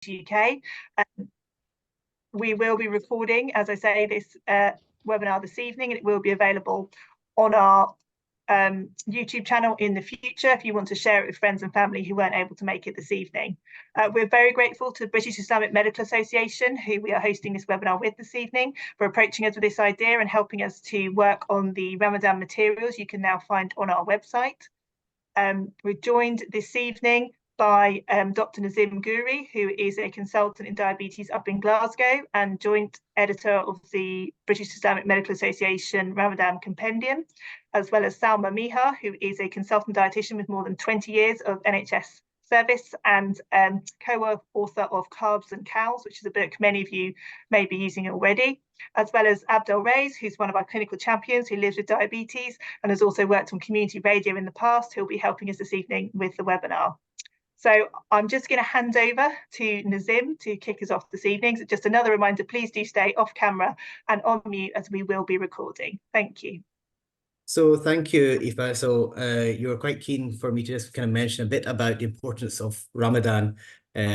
UK. We will be recording, as I say, this webinar this evening, and it will be available on our YouTube channel in the future if you want to share it with friends and family who weren't able to make it this evening. We're very grateful to the British Islamic Medical Association, who we are hosting this webinar with this evening, for approaching us with this idea and helping us to work on the Ramadan materials you can now find on our website. We're joined this evening by Dr. Nazim Ghouri, who is a consultant in diabetes up in Glasgow and joint editor of the British Islamic Medical Association Ramadan Compendium, as well as Salma Mehar, who is a consultant dietitian with more than 20 years of NHS service and co-author of Carbs and Cows, which is a book many of you may be using already, as well as Abdul, Rais, who's one of our clinical champions who lives with diabetes and has also worked on community radio in the past, who'll be helping us this evening with the webinar. So I'm just going to hand over to Nazim to kick us off this evening. So just another reminder, please do stay off camera and on mute as we will be recording. Thank you. So thank you, Aoife. So you were quite keen for me to just kind of mention a bit about the importance of Ramadan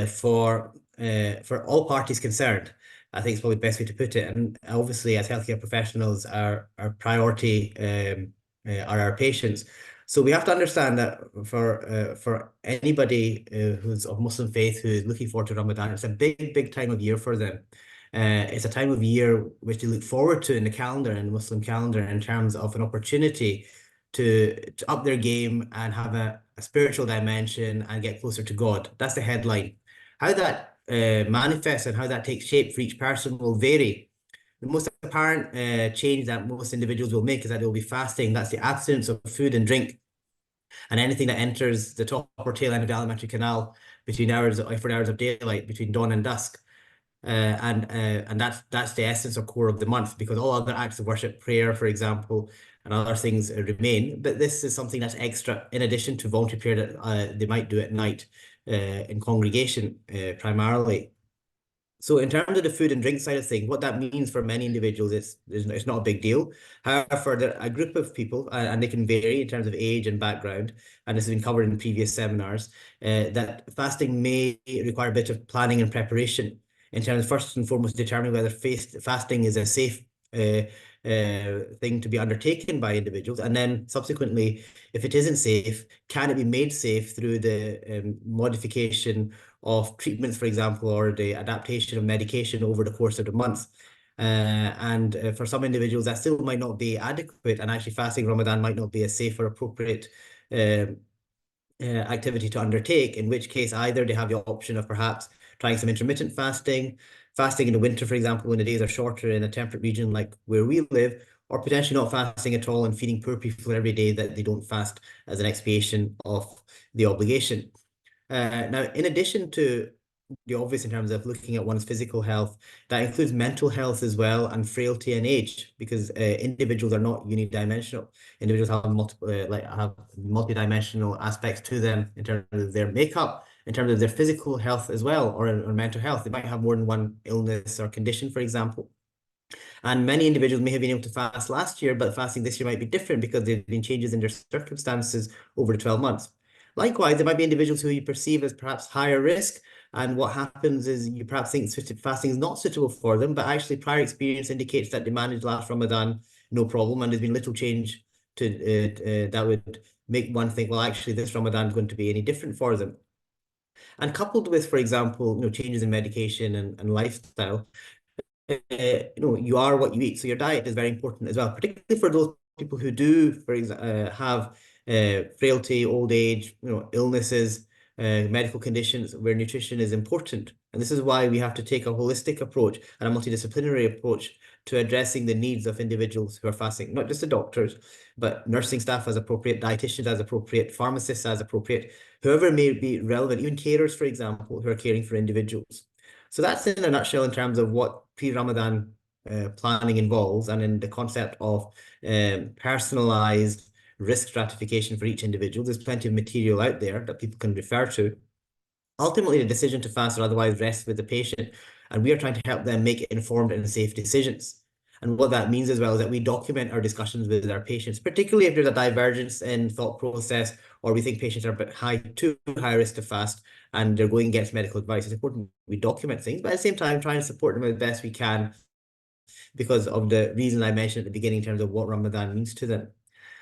for all parties concerned. I think it's probably the best way to put it. And obviously, as healthcare professionals, our priority are our patients. So we have to understand that for anybody who's of Muslim faith who is looking forward to Ramadan, it's a big time of year for them. It's a time of year which they look forward to in the calendar, in the Muslim calendar, in terms of an opportunity to up their game and have a spiritual dimension and get closer to God. That's the headline. How that manifests and how that takes shape for each person will vary. The most apparent change that most individuals will make is that they will be fasting. That's the abstinence of food and drink and anything that enters the top or tail end of the alimentary canal between hours of daylight, between dawn and dusk. And that's the essence or core of the month, because all other acts of worship, prayer, for example, and other things remain. But this is something that's extra in addition to voluntary prayer that they might do at night in congregation primarily. So in terms of the food and drink side of things, what that means for many individuals, it's not a big deal. However, a group of people, and they can vary in terms of age and background, and this has been covered in previous seminars, that fasting may require a bit of planning and preparation in terms of first and foremost determining whether fasting is a safe thing to be undertaken by individuals, and then subsequently, if it isn't safe, can it be made safe through the modification of treatments, for example, or the adaptation of medication over the course of the month. And for some individuals, that still might not be adequate, and actually fasting Ramadan might not be a safe or appropriate activity to undertake, in which case either they have the option of perhaps trying some intermittent fasting in the winter, for example, when the days are shorter in a temperate region like where we live, or potentially not fasting at all and feeding poor people every day that they don't fast as an expiation of the obligation. Now, in addition to the obvious in terms of looking at one's physical health, that includes mental health as well, and frailty and age, because individuals are not unidimensional. Individuals have multidimensional aspects to them in terms of their makeup, in terms of their physical health as well, or mental health. They might have more than one illness or condition, for example. And many individuals may have been able to fast last year, but fasting this year might be different because there have been changes in their circumstances over the 12 months. Likewise, there might be individuals who you perceive as perhaps higher risk, and what happens is you perhaps think fasting is not suitable for them, but actually prior experience indicates that they managed last Ramadan no problem, and there's been little change to that would make one think, well, actually this Ramadan is going to be any different for them. And coupled with, for example, changes in medication and lifestyle, you are what you eat. So your diet is very important as well, particularly for those people who do, for example, have frailty, old age, illnesses, medical conditions where nutrition is important. And this is why we have to take a holistic approach and a multidisciplinary approach to addressing the needs of individuals who are fasting, not just the doctors, but nursing staff as appropriate, dietitians as appropriate, pharmacists as appropriate, whoever may be relevant, even carers, for example, who are caring for individuals. So that's in a nutshell in terms of what pre-Ramadan planning involves, and in the concept of personalized risk stratification for each individual. There's plenty of material out there that people can refer to. Ultimately, the decision to fast or otherwise rests with the patient, and we are trying to help them make informed and safe decisions. And what that means as well is that we document our discussions with our patients, particularly if there's a divergence in thought process, or we think patients are a bit too high risk to fast and they're going against medical advice. It's important we document things, but at the same time, try and support them as best we can because of the reason I mentioned at the beginning in terms of what Ramadan means to them.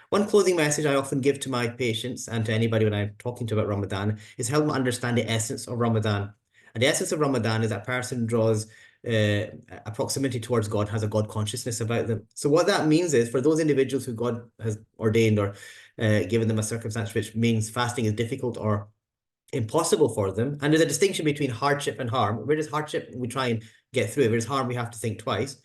One closing message I often give to my patients and to anybody when I'm talking to about Ramadan is help them understand the essence of Ramadan. And the essence of Ramadan is that person draws a proximity towards God, has a God consciousness about them. So what that means is for those individuals who God has ordained or given them a circumstance which means fasting is difficult or impossible for them, and there's a distinction between hardship and harm. Where there's hardship, we try and get through it. Where there's harm, we have to think twice.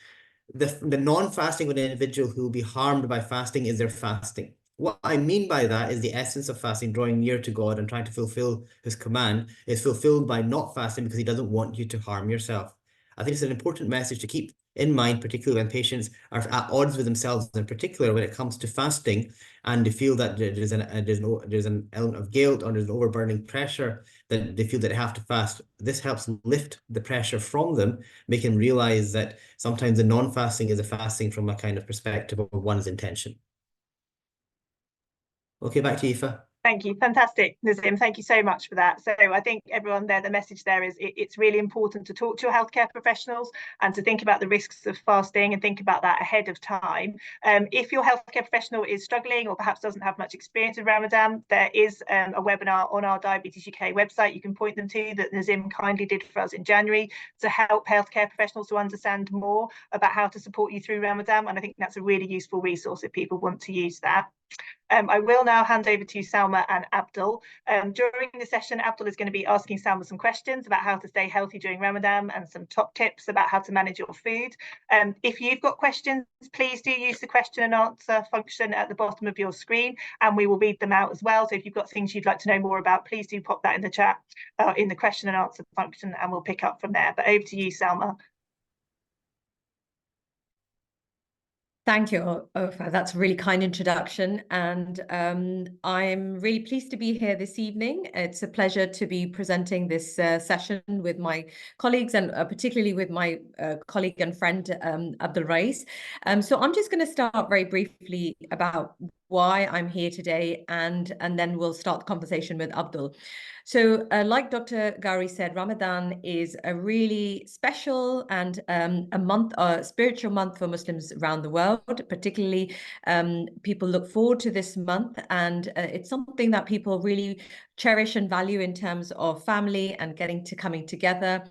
The non-fasting of an individual who will be harmed by fasting is their fasting. What I mean by that is the essence of fasting, drawing near to God and trying to fulfill his command, is fulfilled by not fasting because he doesn't want you to harm yourself. I think it's an important message to keep in mind, particularly when patients are at odds with themselves, in particular when it comes to fasting, and they feel that there's an element of guilt or there's an overburning pressure that they feel that they have to fast. This helps lift the pressure from them, make them realize that sometimes the non-fasting is a fasting from a kind of perspective of one's intention. Okay, back to you, Aoife. Thank you. Fantastic, Nazim. Thank you so much for that. So I think everyone there, the message there is it's really important to talk to your healthcare professionals and to think about the risks of fasting and think about that ahead of time. If your healthcare professional is struggling or perhaps doesn't have much experience with Ramadan, there is a webinar on our Diabetes UK website you can point them to that Nazim kindly did for us in January to help healthcare professionals to understand more about how to support you through Ramadan. And I think that's a really useful resource if people want to use that. I will now hand over to Salma and Abdul. During the session, Abdul is going to be asking Salma some questions about how to stay healthy during Ramadan and some top tips about how to manage your food. If you've got questions, please do use the question and answer function at the bottom of your screen, and we will read them out as well. So if you've got things you'd like to know more about, please do pop that in the chat in the question and answer function, and we'll pick up from there. But over to you, Salma. Thank you, Ofa. That's a really kind introduction. And I'm really pleased to be here this evening. It's a pleasure to be presenting this session with my colleagues and particularly with my colleague and friend, Abdul Rais. So I'm just going to start very briefly about why I'm here today, and then we'll start the conversation with Abdul. So like Dr. Ghouri said, Ramadan is a really special and a spiritual month for Muslims around the world. Particularly, people look forward to this month, and it's something that people really cherish and value in terms of family and coming together.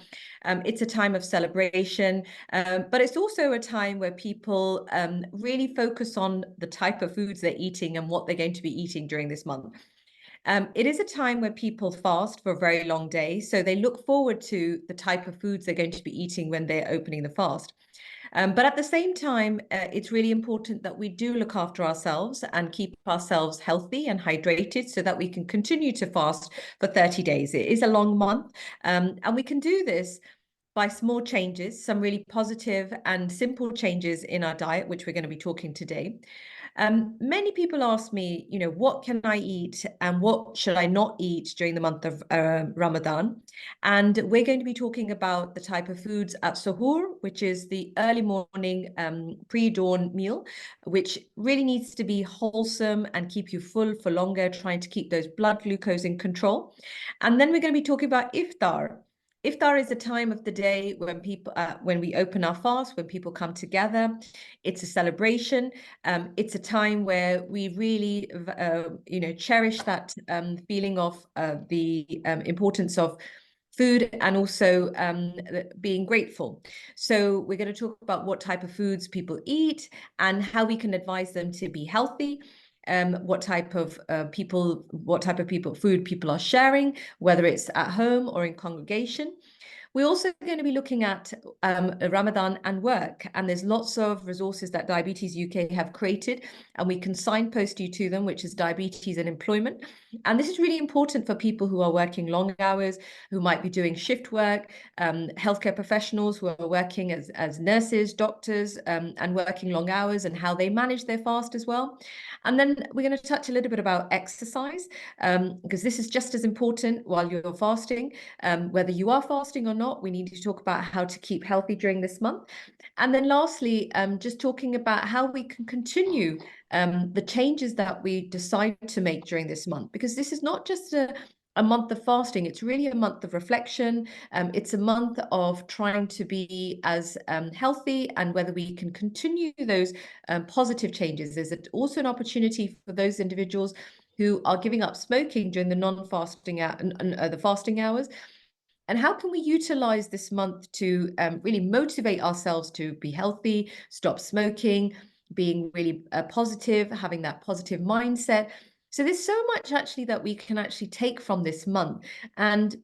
It's a time of celebration, but it's also a time where people really focus on the type of foods they're eating and what they're going to be eating during this month. It is a time where people fast for a very long day, so they look forward to the type of foods they're going to be eating when they're opening the fast. But at the same time, it's really important that we do look after ourselves and keep ourselves healthy and hydrated so that we can continue to fast for 30 days. It is a long month, and we can do this by small changes, some really positive and simple changes in our diet, which we're going to be talking today. Many people ask me, what can I eat and what should I not eat during the month of Ramadan? And we're going to be talking about the type of foods at suhoor, which is the early morning pre-dawn meal, which really needs to be wholesome and keep you full for longer, trying to keep those blood glucose in control. And then we're going to be talking about iftar. Iftar is a time of the day when people, when we open our fast, when people come together. It's a celebration. It's a time where we really, cherish that feeling of the importance of food and also being grateful. So we're going to talk about what type of foods people eat and how we can advise them to be healthy. What type of food people are sharing, whether it's at home or in congregation. We're also going to be looking at Ramadan and work, and there's lots of resources that Diabetes UK have created, and we can signpost you to them, which is diabetes and employment. And this is really important for people who are working long hours, who might be doing shift work, healthcare professionals who are working as nurses, doctors, and working long hours, and how they manage their fast as well. And then we're going to touch a little bit about exercise, because this is just as important while you're fasting, whether you are fasting or not. not. We need to talk about how to keep healthy during this month. And then lastly, just talking about how we can continue the changes that we decide to make during this month, because this is not just a month of fasting. It's really a month of reflection. It's a month of trying to be as healthy, and whether we can continue those positive changes. There's also an opportunity for those individuals who are giving up smoking during the non-fasting the fasting hours. And how can we utilize this month to really motivate ourselves to be healthy, stop smoking, being really positive, having that positive mindset? So there's so much actually that we can actually take from this month. And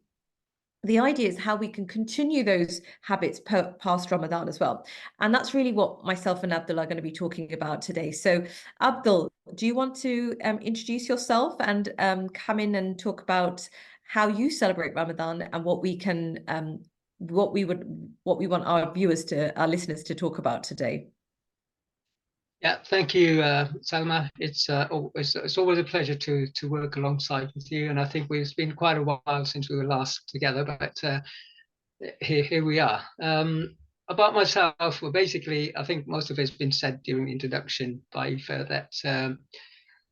the idea is how we can continue those habits past Ramadan as well. And that's really what myself and Abdul are going to be talking about today. So Abdul, do you want to introduce yourself and come in and talk about how you celebrate Ramadan and what we can, what we want our listeners to talk about today? Yeah, thank you, Salma. It's always a pleasure to work alongside with you, and I think it's been quite a while since we were last together, but here we are. About myself, well, basically, I think most of it's been said during the introduction by Aoife, that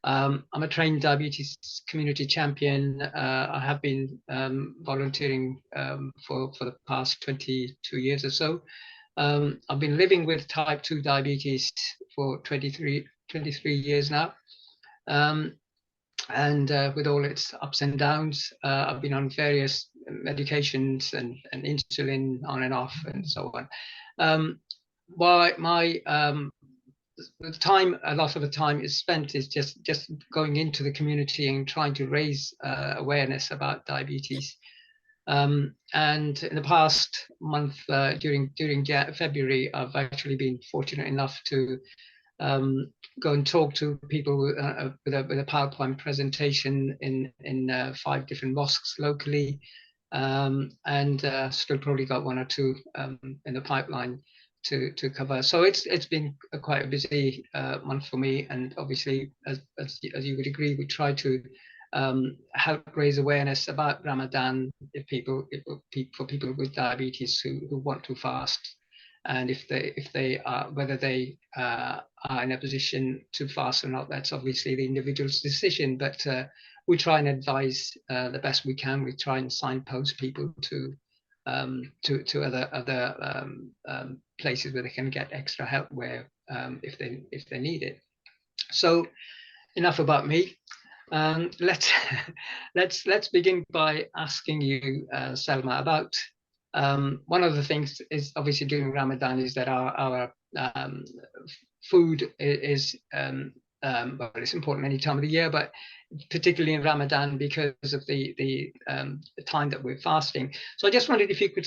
I'm a trained diabetes community champion. I have been volunteering for the past 22 years or so. I've been living with type 2 diabetes for 23 years now. And with all its ups and downs, I've been on various medications and insulin on and off and so on. While the time, a lot of the time is spent is just going into the community and trying to raise awareness about diabetes. And in the past month, during February, I've actually been fortunate enough to go and talk to people with a PowerPoint presentation in 5 different mosques locally, and still probably got 1 or 2 in the pipeline to cover. So it's been quite a busy month for me, and obviously, as you would agree, we try to help raise awareness about Ramadan for people with diabetes who want to fast, and if they are, whether they are in a position to fast or not, that's obviously the individual's decision. But we try and advise the best we can. We try and signpost people to other places where they can get extra help where if they need it. So enough about me. Let's begin by asking you, Salma, about one of the things is obviously during Ramadan is that our food is well, it's important any time of the year, but particularly in Ramadan because of the time that we're fasting. So I just wondered if you could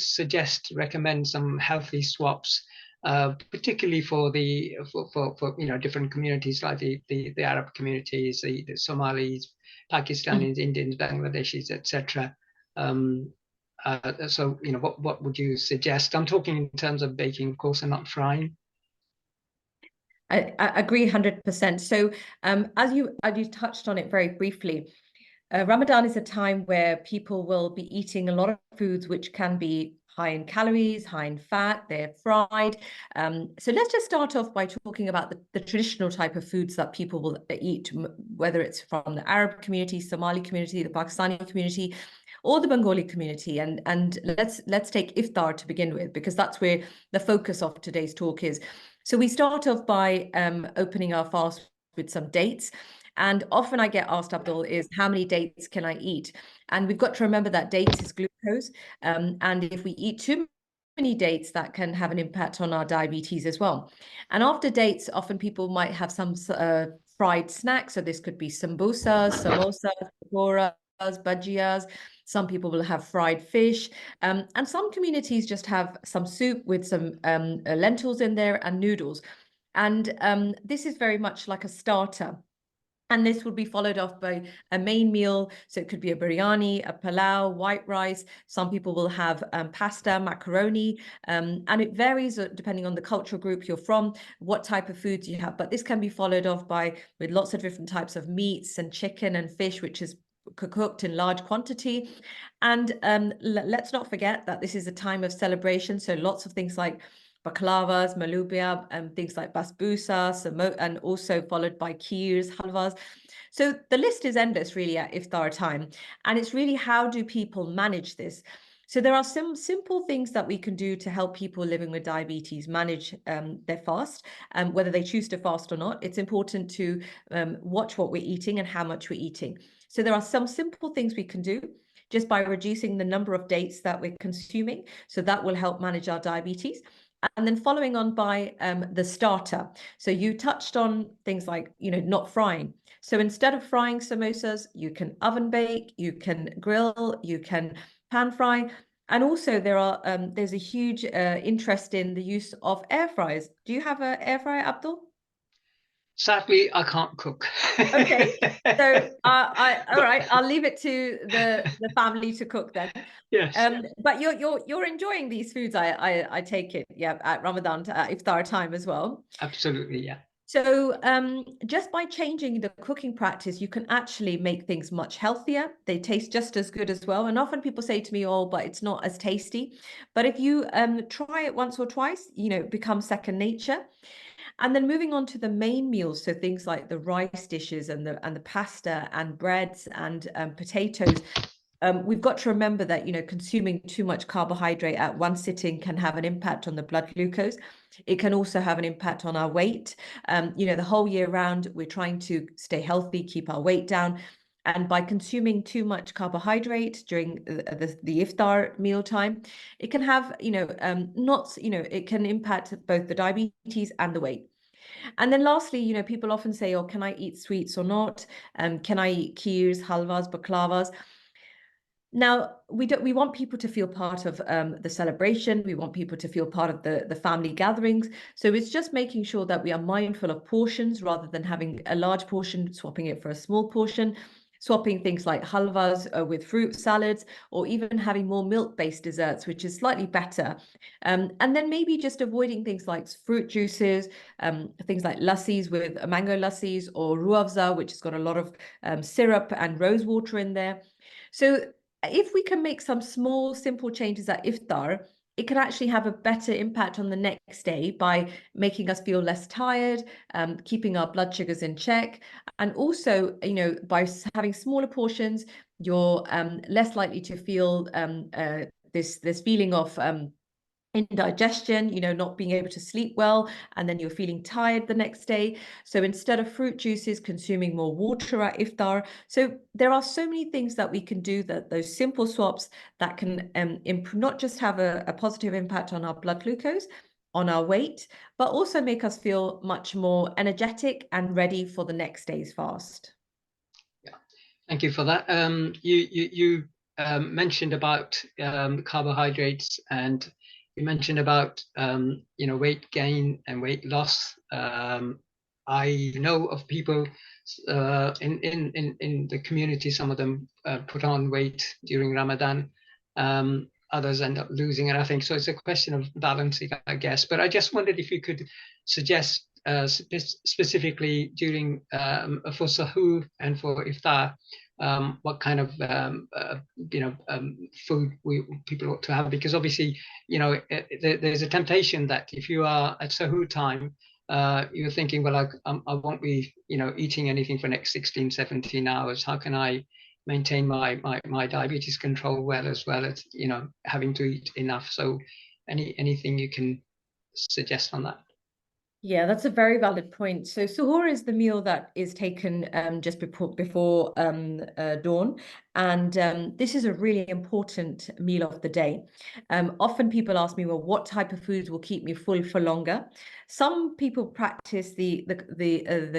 recommend some healthy swaps, particularly for different communities like the Arab communities, the Somalis, Pakistanis, Indians, Bangladeshis, etc. So what would you suggest? I'm talking in terms of baking, of course, and not frying. I agree 100%. So as you touched on it very briefly, Ramadan is a time where people will be eating a lot of foods which can be high in calories, high in fat, they're fried. So let's just start off by talking about the traditional type of foods that people will eat, whether it's from the Arab community, Somali community, the Pakistani community, or the Bengali community. And let's take iftar to begin with, because that's where the focus of today's talk is. So we start off by opening our fast with some dates. And often I get asked, Abdul, is how many dates can I eat? And we've got to remember that dates is glucose. And if we eat too many dates, that can have an impact on our diabetes as well. And after dates, often people might have some fried snacks. So this could be samosas, pakoras, bhajias. Some people will have fried fish. And some communities just have some soup with some lentils in there and noodles. And this is very much like a starter. And this would be followed off by a main meal. So it could be a biryani, a palau, white rice. Some people will have pasta, macaroni. And it varies depending on the cultural group you're from, what type of foods you have. But this can be followed off with lots of different types of meats and chicken and fish, which is cooked in large quantity. And let's not forget that this is a time of celebration. So lots of things like baklavas, malubia, and things like basbousa, and also followed by kheers, halwas. So the list is endless really at iftar time. And it's really, how do people manage this? So there are some simple things that we can do to help people living with diabetes manage their fast, whether they choose to fast or not. It's important to watch what we're eating and how much we're eating. So there are some simple things we can do just by reducing the number of dates that we're consuming. So that will help manage our diabetes. And then following on by the starter. So you touched on things like, not frying. So instead of frying samosas, you can oven bake, you can grill, you can pan fry. And also there's a huge interest in the use of air fryers. Do you have an air fryer, Abdul? Sadly, I can't cook. Okay, so all right, I'll leave it to the family to cook then. Yes. But you're enjoying these foods, I take it, yeah, at Ramadan iftar time as well. Absolutely, yeah. So just by changing the cooking practice, you can actually make things much healthier. They taste just as good as well. And often people say to me, oh, but it's not as tasty. But if you try it once or twice, it becomes second nature. And then moving on to the main meals, so things like the rice dishes and the pasta and breads and potatoes. We've got to remember that, consuming too much carbohydrate at one sitting can have an impact on the blood glucose. It can also have an impact on our weight. The whole year round, we're trying to stay healthy, keep our weight down. And by consuming too much carbohydrate during the iftar mealtime, it can have, it can impact both the diabetes and the weight. And then lastly, people often say, oh, can I eat sweets or not? Can I eat kheers, halwas, baklavas? Now, we want people to feel part of the celebration. We want people to feel part of the family gatherings. So it's just making sure that we are mindful of portions rather than having a large portion, swapping it for a small portion, swapping things like halwas with fruit salads, or even having more milk-based desserts, which is slightly better. And then maybe just avoiding things like fruit juices, things like lassis with mango lassis, or ruafza, which has got a lot of syrup and rose water in there. So if we can make some small, simple changes at iftar, it can actually have a better impact on the next day by making us feel less tired, keeping our blood sugars in check. And also, by having smaller portions, you're less likely to feel this feeling of indigestion, not being able to sleep well, and then you're feeling tired the next day. So instead of fruit juices, consuming more water at iftar. So there are so many things that we can do, that those simple swaps that can not just have a positive impact on our blood glucose, on our weight, but also make us feel much more energetic and ready for the next day's fast. Yeah, thank you for that. You mentioned about carbohydrates, and you mentioned about weight gain and weight loss. I know of people in the community. Some of them put on weight during Ramadan. Others end up losing it, I think. So it's a question of balancing, I guess. But I just wondered if you could suggest specifically during for suhoor and for iftar, what kind of food people ought to have, because obviously there's a temptation that if you are at suhoor time, you're thinking, well, I won't be eating anything for the next 16-17 hours. How can I maintain my diabetes control well as having to eat enough? So anything you can suggest on that? Yeah, that's a very valid point. So suhoor is the meal that is taken just before dawn. And this is a really important meal of the day. Often people ask me, well, what type of foods will keep me full for longer? Some people practice the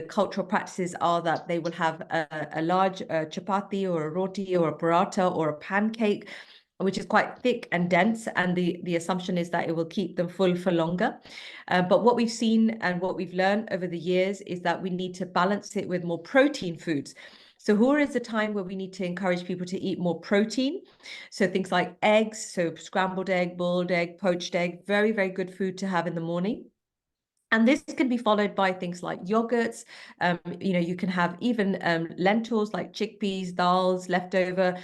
cultural practices are that they will have a large chapati or a roti or a paratha or a pancake, which is quite thick and dense, and the assumption is that it will keep them full for longer. But what we've seen and what we've learned over the years is that we need to balance it with more protein foods. Suhoor is a time where we need to encourage people to eat more protein. So things like eggs, so scrambled egg, boiled egg, poached egg, very, very good food to have in the morning. And this can be followed by things like yogurts. You know, you can have even lentils like chickpeas, dals, leftover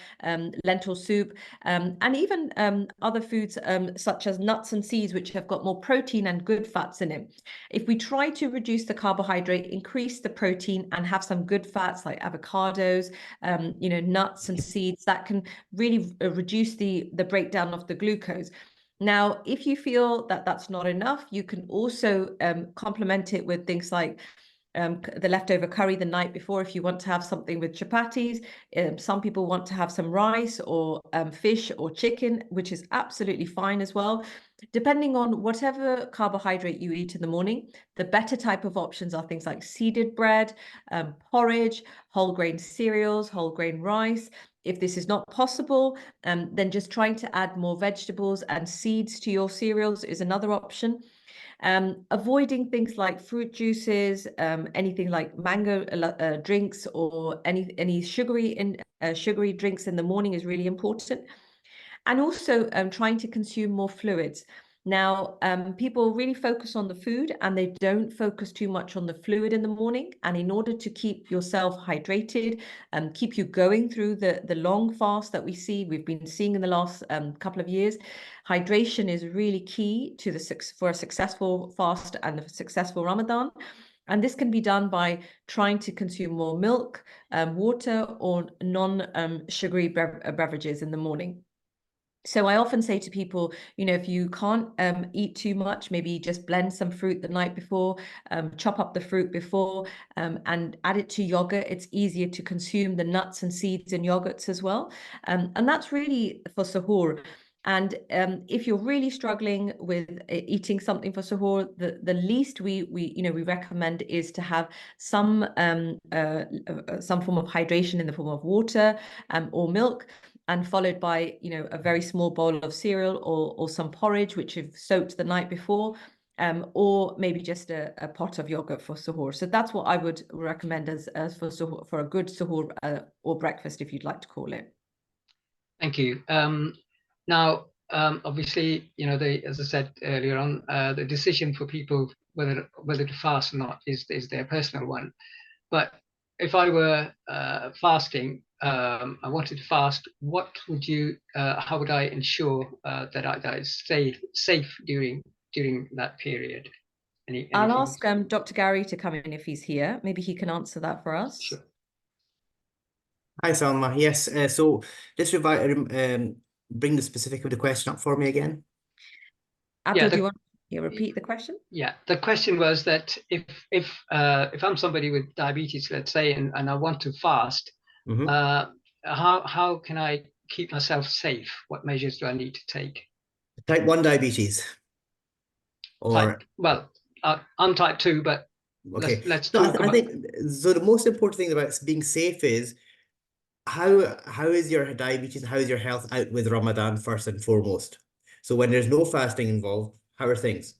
lentil soup, and even other foods such as nuts and seeds, which have got more protein and good fats in it. If we try to reduce the carbohydrate, increase the protein, and have some good fats like avocados, you know, nuts and seeds, that can really reduce the breakdown of the glucose. Now, if you feel that that's not enough, you can also complement it with things like the leftover curry the night before if you want to have something with chapatis. Some people want to have some rice or fish or chicken, which is absolutely fine as well. Depending on whatever carbohydrate you eat in the morning, the better type of options are things like seeded bread, porridge, whole grain cereals, whole grain rice. If this is not possible, then just trying to add more vegetables and seeds to your cereals is another option. Avoiding things like fruit juices, anything like mango drinks, or any sugary drinks in the morning is really important. And also trying to consume more fluids. Now, people really focus on the food and they don't focus too much on the fluid in the morning. And in order to keep yourself hydrated and keep you going through the long fast that we've been seeing in the last couple of years, hydration is really key to for a successful fast and a successful Ramadan. And this can be done by trying to consume more milk, water, or non-sugary beverages in the morning. So I often say to people, you know, if you can't eat too much, maybe just blend some fruit the night before, chop up the fruit before, and add it to yogurt. It's easier to consume the nuts and seeds in yogurts as well. And that's really for suhoor. And if you're really struggling with eating something for suhoor, the least we recommend is to have some form of hydration in the form of water or milk, and followed by, you know, a very small bowl of cereal or some porridge, which you've soaked the night before, or maybe just a pot of yogurt for suhoor. So that's what I would recommend as for suhoor, for a good suhoor or breakfast, if you'd like to call it. Thank you. Now, obviously, you know, as I said earlier on, the decision for people whether to fast or not is their personal one. But if I were fasting, I wanted to fast, what would you, how would I ensure that I stay safe during that period? I'll ask Dr. Ghouri to come in if he's here. Maybe he can answer that for us. Sure. Hi, Salma. Yes, so just bring the specific of the question up for me again. Abdul, do you want to repeat the question? Yeah, the question was that if I'm somebody with diabetes, let's say, and I want to fast, how can I keep myself safe? What measures do I need to take? Type 1 diabetes. Or I'm type 2, but okay. let's talk about. I think so. The most important thing about being safe is how is your diabetes, how is your health out with Ramadan first and foremost. So when there's no fasting involved, how are things?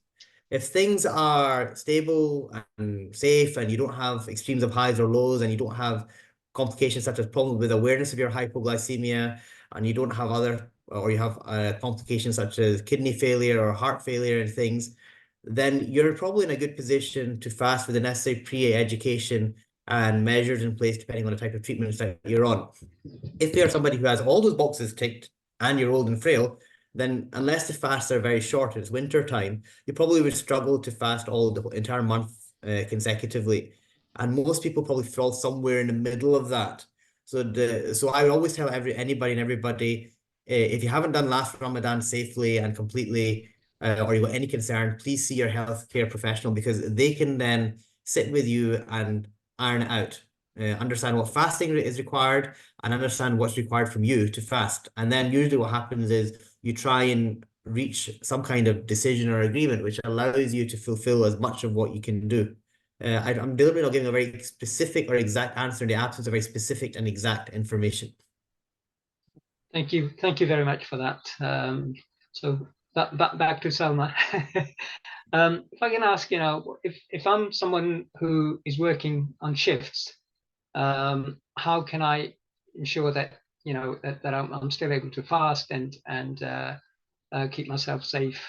If things are stable and safe and you don't have extremes of highs or lows and you don't have complications such as problems with awareness of your hypoglycemia, and you don't have or you have complications such as kidney failure or heart failure and things, then you're probably in a good position to fast with the necessary pre-education and measures in place depending on the type of treatment that you're on. If you're somebody who has all those boxes ticked and you're old and frail, then unless the fasts are very short and it's winter time, you probably would struggle to fast all the entire month consecutively. And most people probably fall somewhere in the middle of that. So I would always tell anybody and everybody, if you haven't done last Ramadan safely and completely, or you've got any concern, please see your healthcare professional, because they can then sit with you and iron it out. Understand what fasting is required and understand what's required from you to fast. And then usually what happens is you try and reach some kind of decision or agreement which allows you to fulfill as much of what you can do. I'm deliberately not giving a very specific or exact answer in the absence of very specific and exact information. Thank you very much for that. So back to Salma. If I can ask, you know, if I'm someone who is working on shifts, how can I ensure that, you know, that I'm still able to fast and keep myself safe?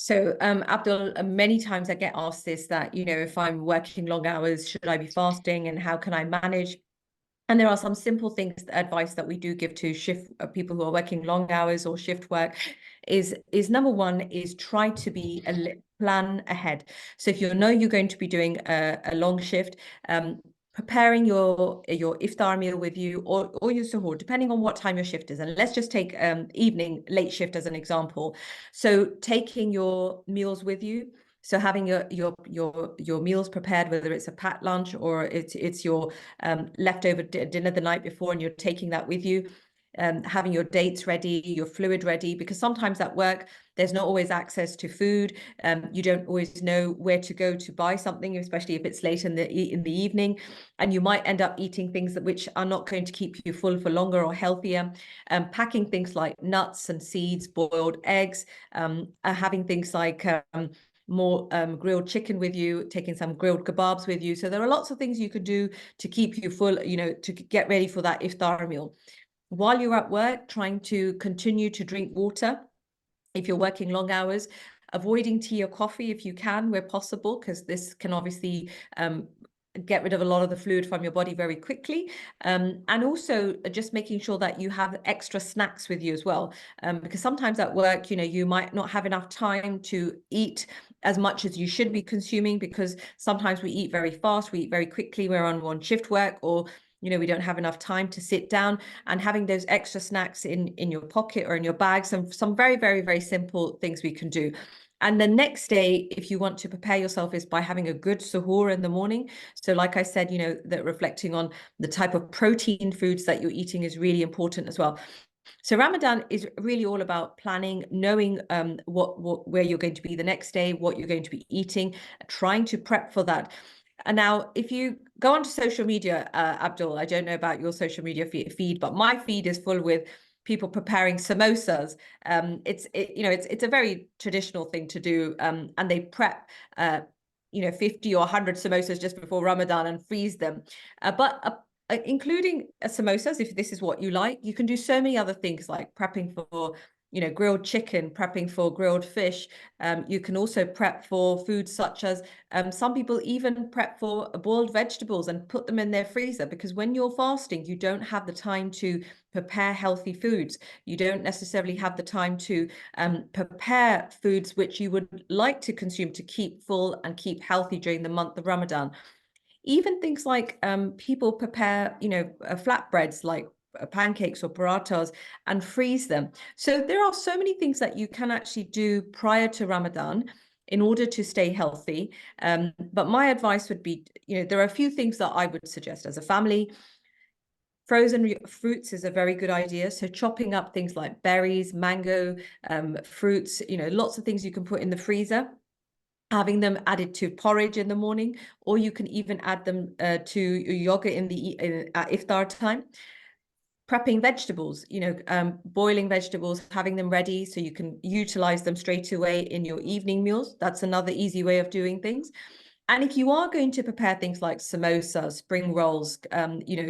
So, Abdul, many times I get asked this, that, you know, if I'm working long hours, should I be fasting and how can I manage? And there are some simple things, advice that we do give to people who are working long hours or shift work is number one is try to be plan ahead. So if you know you're going to be doing a long shift, preparing your iftar meal with you or your suhoor, depending on what time your shift is. And let's just take evening late shift as an example. So taking your meals with you. So having your meals prepared, whether it's a packed lunch or it's your leftover dinner the night before, and you're taking that with you. Having your dates ready, your fluid ready, because sometimes at work there's not always access to food. You don't always know where to go to buy something, especially if it's late in the evening, and you might end up eating things which are not going to keep you full for longer or healthier. Packing things like nuts and seeds, boiled eggs, having things like more grilled chicken with you, taking some grilled kebabs with you. So there are lots of things you could do to keep you full, you know, to get ready for that iftar meal. While you're at work, trying to continue to drink water. If you're working long hours, avoiding tea or coffee if you can, where possible, because this can obviously get rid of a lot of the fluid from your body very quickly. And also just making sure that you have extra snacks with you as well. Because sometimes at work, you know, you might not have enough time to eat as much as you should be consuming, because sometimes we eat very fast, we eat very quickly, we're on shift work, or you know, we don't have enough time to sit down. And having those extra snacks in your pocket or in your bag, some very, very, very simple things we can do. And the next day, if you want to prepare yourself, is by having a good suhoor in the morning. So like I said, you know, that reflecting on the type of protein foods that you're eating is really important as well. So Ramadan is really all about planning, knowing where you're going to be the next day, what you're going to be eating, trying to prep for that. And now, if you go onto social media, Abdul, I don't know about your social media feed, but my feed is full with people preparing samosas. It's a very traditional thing to do, and they prep 50 or 100 samosas just before Ramadan and freeze them. But including samosas, if this is what you like, you can do so many other things like prepping for grilled chicken, prepping for grilled fish. You can also prep for foods such as some people even prep for boiled vegetables and put them in their freezer, because when you're fasting, you don't have the time to prepare healthy foods. You don't necessarily have the time to prepare foods which you would like to consume to keep full and keep healthy during the month of Ramadan. Even things like people prepare, flatbreads like pancakes or parathas and freeze them. So there are so many things that you can actually do prior to Ramadan in order to stay healthy. But my advice would be, there are a few things that I would suggest as a family. Frozen fruits is a very good idea. So chopping up things like berries, mango, fruits, lots of things you can put in the freezer. Having them added to porridge in the morning, or you can even add them to yogurt at iftar time. Prepping vegetables, boiling vegetables, having them ready so you can utilize them straight away in your evening meals. That's another easy way of doing things. And if you are going to prepare things like samosas, spring rolls,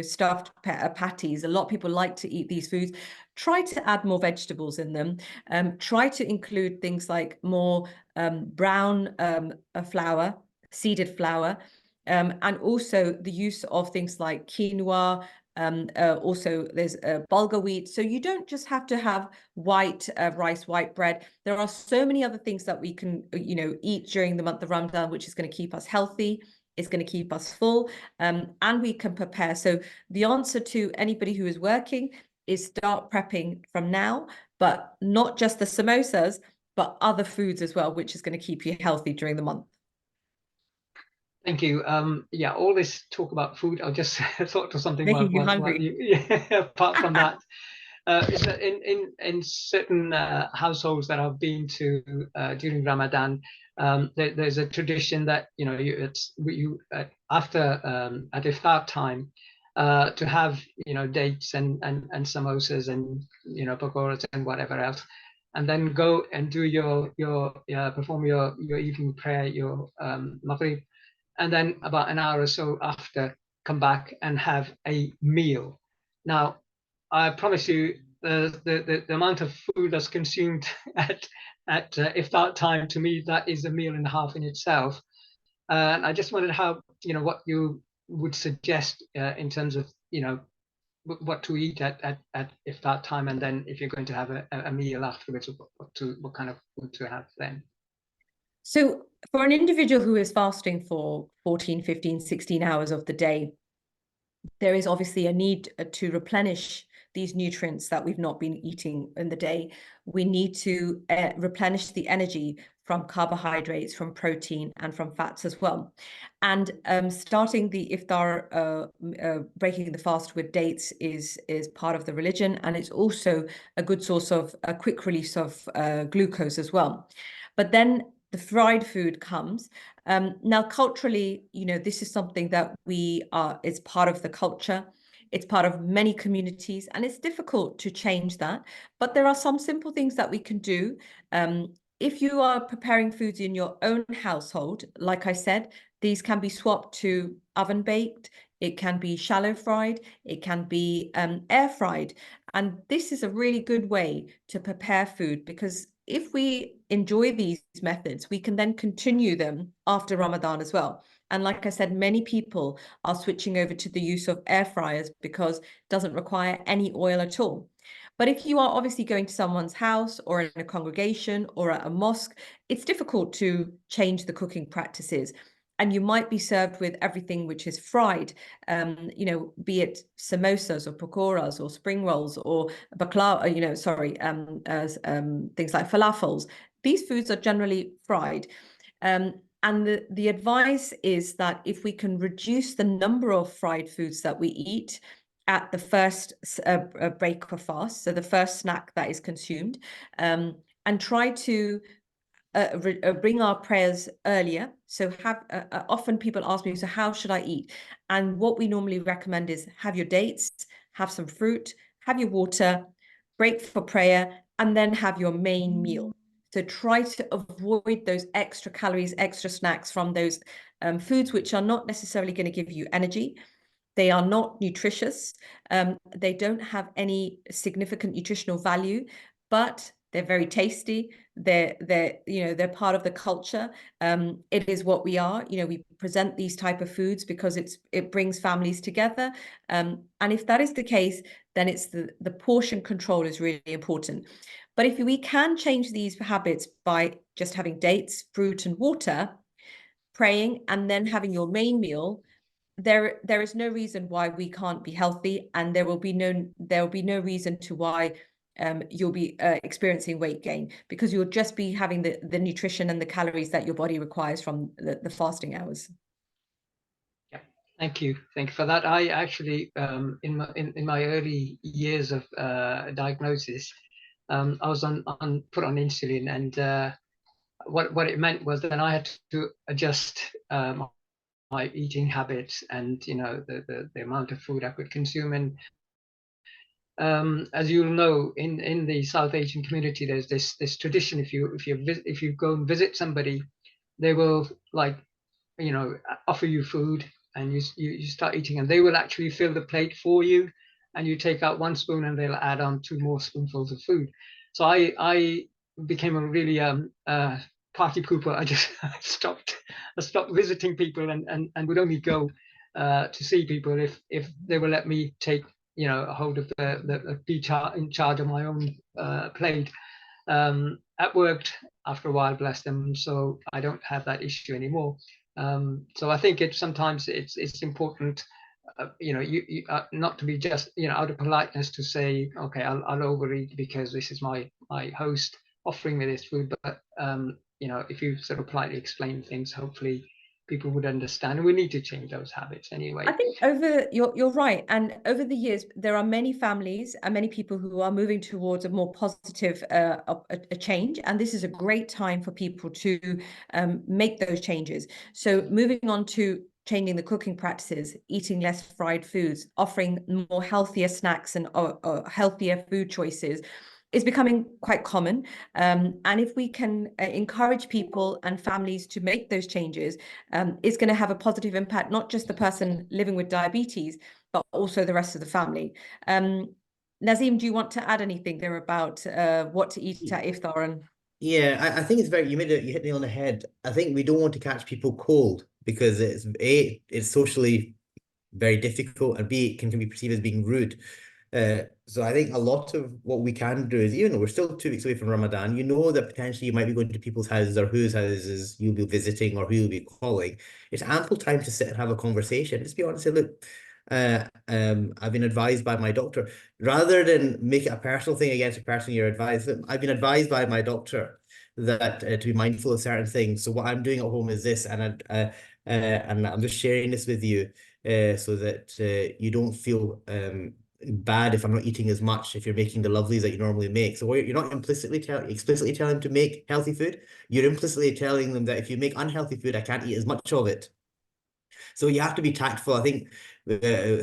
stuffed patties, a lot of people like to eat these foods. Try to add more vegetables in them. Try to include things like more brown flour, seeded flour, and also the use of things like quinoa. Also, there's bulgur wheat. So you don't just have to have white rice, white bread. There are so many other things that we can, eat during the month of Ramadan, which is going to keep us healthy. It's going to keep us full, and we can prepare. So the answer to anybody who is working is start prepping from now, but not just the samosas, but other foods as well, which is going to keep you healthy during the month. Thank you. Yeah, all this talk about food, I'll just thought of something Making you hungry. apart from that. Is that in certain households that I've been to during Ramadan, there's a tradition that after at iftar time to have dates and samosas and pakoras and whatever else, and then go and do perform your evening prayer, your maghrib, and then about an hour or so after come back and have a meal. Now, I promise you, the amount of food that's consumed at iftar time, to me, that is a meal and a half in itself. And I just wondered how, what you would suggest in terms of, what to eat at iftar time, and then if you're going to have a meal afterwards, what kind of food to have then. So for an individual who is fasting for 14, 15, 16 hours of the day, there is obviously a need to replenish these nutrients that we've not been eating in the day. We need to replenish the energy from carbohydrates, from protein, and from fats as well. And starting the iftar, breaking the fast with dates is part of the religion, and it's also a good source of a quick release of glucose as well. But then the fried food comes. Now, culturally, this is something that it's part of the culture. It's part of many communities, and it's difficult to change that. But there are some simple things that we can do. If you are preparing foods in your own household, like I said, these can be swapped to oven baked. It can be shallow fried. It can be air fried. And this is a really good way to prepare food, because if we enjoy these methods, we can then continue them after Ramadan as well. And like I said, many people are switching over to the use of air fryers because it doesn't require any oil at all. But if you are obviously going to someone's house or in a congregation or at a mosque, it's difficult to change the cooking practices. And you might be served with everything which is fried, be it samosas or pakoras or spring rolls or baklava, things like falafels. These foods are generally fried. And the advice is that if we can reduce the number of fried foods that we eat at the first break of fast, so the first snack that is consumed, and try to bring our prayers earlier. So often people ask me, so how should I eat? And what we normally recommend is have your dates, have some fruit, have your water, break for prayer, and then have your main meal. So try to avoid those extra calories, extra snacks from those foods which are not necessarily going to give you energy. They are not nutritious. They don't have any significant nutritional value, but they're very tasty. They're part of the culture. It is what we are. We present these type of foods because it brings families together. And if that is the case, then it's the portion control is really important. But if we can change these habits by just having dates, fruit, and water, praying, and then having your main meal, there is no reason why we can't be healthy, and there will be no reason to why you'll be experiencing weight gain, because you'll just be having the nutrition and the calories that your body requires from the fasting hours. Yeah, thank you for that. I actually in my early years of diagnosis, I was put on insulin, and what it meant was that I had to adjust my eating habits and the amount of food I could consume. And as you'll know, in the South Asian community, there's this tradition. If you go and visit somebody, they will offer you food, and you start eating, and they will actually fill the plate for you, and you take out one spoon and they'll add on 2 more spoonfuls of food. So I became a really party pooper. I stopped visiting people, and would only go to see people if they will let me take a hold of be in charge of my own plate. That worked after a while, bless them. So I don't have that issue anymore. So I think sometimes it's important, you not to be just out of politeness to say, okay, I'll overeat because this is my host offering me this food. But if you sort of politely explain things, hopefully people would understand. And we need to change those habits anyway. I think you're right. And over the years, there are many families and many people who are moving towards a more positive a change. And this is a great time for people to make those changes. So moving on to changing the cooking practices, eating less fried foods, offering more healthier snacks and healthier food choices is becoming quite common. And if we can encourage people and families to make those changes, it's going to have a positive impact, not just the person living with diabetes, but also the rest of the family. Nazim, do you want to add anything there about what to eat at iftar? And Yeah, I think it's very, you hit the nail on the head. I think we don't want to catch people cold because it's socially very difficult, and B, it can be perceived as being rude. So I think a lot of what we can do is, even though we're still 2 weeks away from Ramadan, you know that potentially you might be going to people's houses or whose houses you'll be visiting or who you'll be calling. It's ample time to sit and have a conversation. Just be honest and say, look, I've been advised by my doctor, rather than make it a personal thing against a person you're advised. I've been advised by my doctor that to be mindful of certain things. So what I'm doing at home is this, and I'm just sharing this with you so that you don't feel bad if I'm not eating as much, if you're making the lovelies that you normally make. So you're not explicitly telling them to make healthy food. You're implicitly telling them that if you make unhealthy food, I can't eat as much of it. So you have to be tactful. I think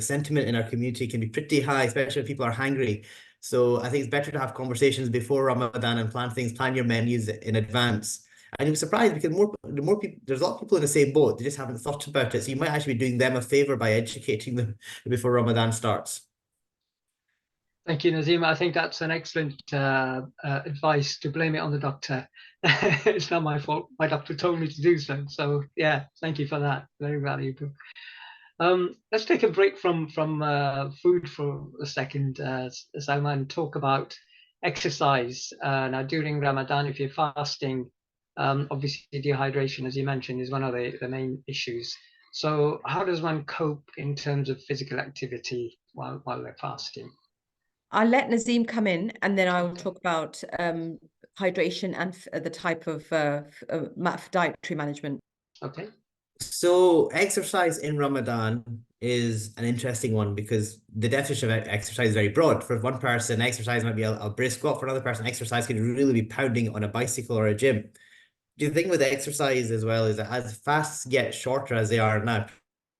sentiment in our community can be pretty high, especially when people are hungry. So I think it's better to have conversations before Ramadan and plan your menus in advance. And you'll be surprised because the more people, there's a lot of people in the same boat. They just haven't thought about it. So you might actually be doing them a favor by educating them before Ramadan starts. Thank you, Nazim. I think that's an excellent advice, to blame it on the doctor. It's not my fault. My doctor told me to do so. So yeah, thank you for that. Very valuable. Let's take a break from food for a second, Salma, and talk about exercise. Now, during Ramadan, if you're fasting, obviously dehydration, as you mentioned, is one of the main issues. So how does one cope in terms of physical activity while they're fasting? I'll let Nazim come in, and then I will talk about hydration and the type of dietary management. Okay. So exercise in Ramadan is an interesting one because the definition of exercise is very broad. For one person, exercise might be a brisk walk. For another person, exercise can really be pounding on a bicycle or a gym. The thing with exercise as well is that as fasts get shorter as they are now,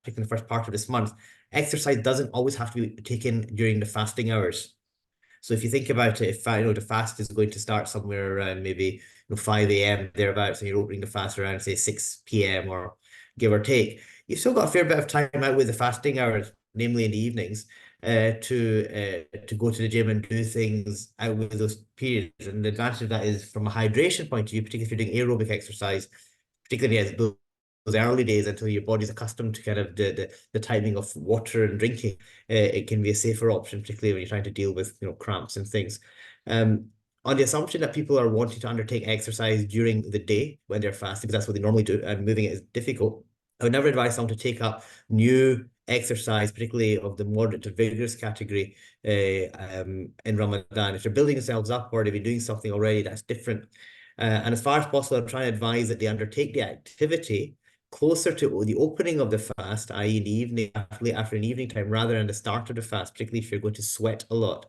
particularly in the first part of this month, exercise doesn't always have to be taken during the fasting hours. So if you think about it, if the fast is going to start somewhere around maybe 5 a.m. thereabouts, and you're opening the fast around say 6 p.m. or give or take, you've still got a fair bit of time out with the fasting hours, namely in the evenings, to go to the gym and do things out with those periods. And the advantage of that is from a hydration point of view, particularly if you're doing aerobic exercise, particularly as those early days until your body's accustomed to kind of the timing of water and drinking, it can be a safer option, particularly when you're trying to deal with cramps and things. On the assumption that people are wanting to undertake exercise during the day when they're fasting, because that's what they normally do, and moving it is difficult, I would never advise someone to take up new exercise, particularly of the moderate to vigorous category in Ramadan. If they're building themselves up or they've been doing something already, that's different. And as far as possible, I'm trying to advise that they undertake the activity closer to the opening of the fast, i.e. in the evening, after an evening time, rather than the start of the fast, particularly if you're going to sweat a lot.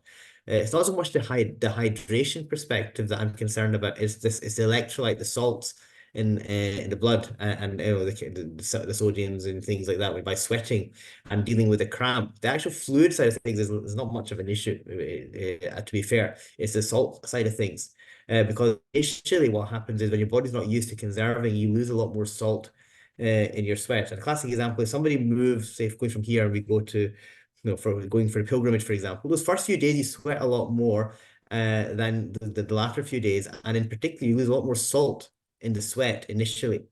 It's not so much the hydration perspective that I'm concerned about. It's the electrolyte, the salts in the blood, and the sodiums and things like that. By sweating and dealing with the cramp, the actual fluid side of things is not much of an issue. To be fair, it's the salt side of things. Because initially what happens is when your body's not used to conserving, you lose a lot more salt in your sweat. And a classic example is somebody moves, say, going from here, and we go to, for going for a pilgrimage, for example. Those first few days, you sweat a lot more than the latter few days. And in particular, you lose a lot more salt in the sweat initially.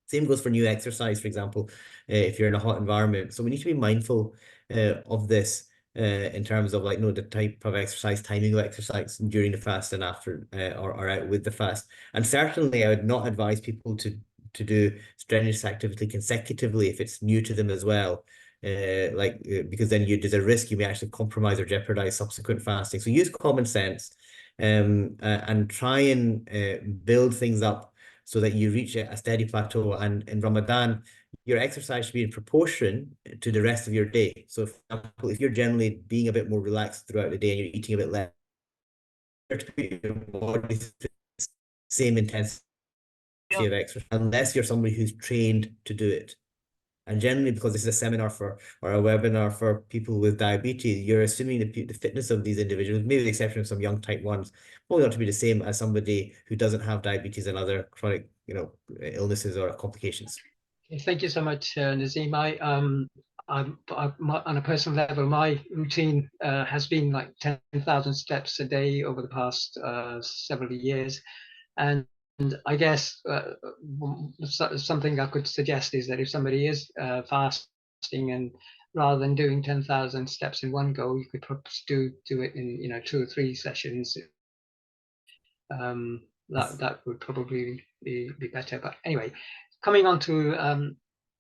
Same goes for new exercise, for example, if you're in a hot environment. So we need to be mindful of this in terms of the type of exercise, timing of exercise during the fast and after, or out with the fast. And certainly I would not advise people to do strenuous activity consecutively if it's new to them as well. Because then there's a risk you may actually compromise or jeopardize subsequent fasting. So use common sense and try and build things up so that you reach a steady plateau. And in Ramadan, your exercise should be in proportion to the rest of your day. So for example, if you're generally being a bit more relaxed throughout the day and you're eating a bit less, your body same intensity of exercise, unless you're somebody who's trained to do it. And generally, because this is a seminar or a webinar for people with diabetes, you're assuming the fitness of these individuals, maybe with the exception of some young type 1s, probably not to be the same as somebody who doesn't have diabetes and other chronic, illnesses or complications. Okay, thank you so much, Nazim. on a personal level, my routine has been like 10,000 steps a day over the past several years. And I guess something I could suggest is that if somebody is fasting, and rather than doing 10,000 steps in one go, you could perhaps do it in 2 or 3 sessions. That would probably be better. But anyway, coming on to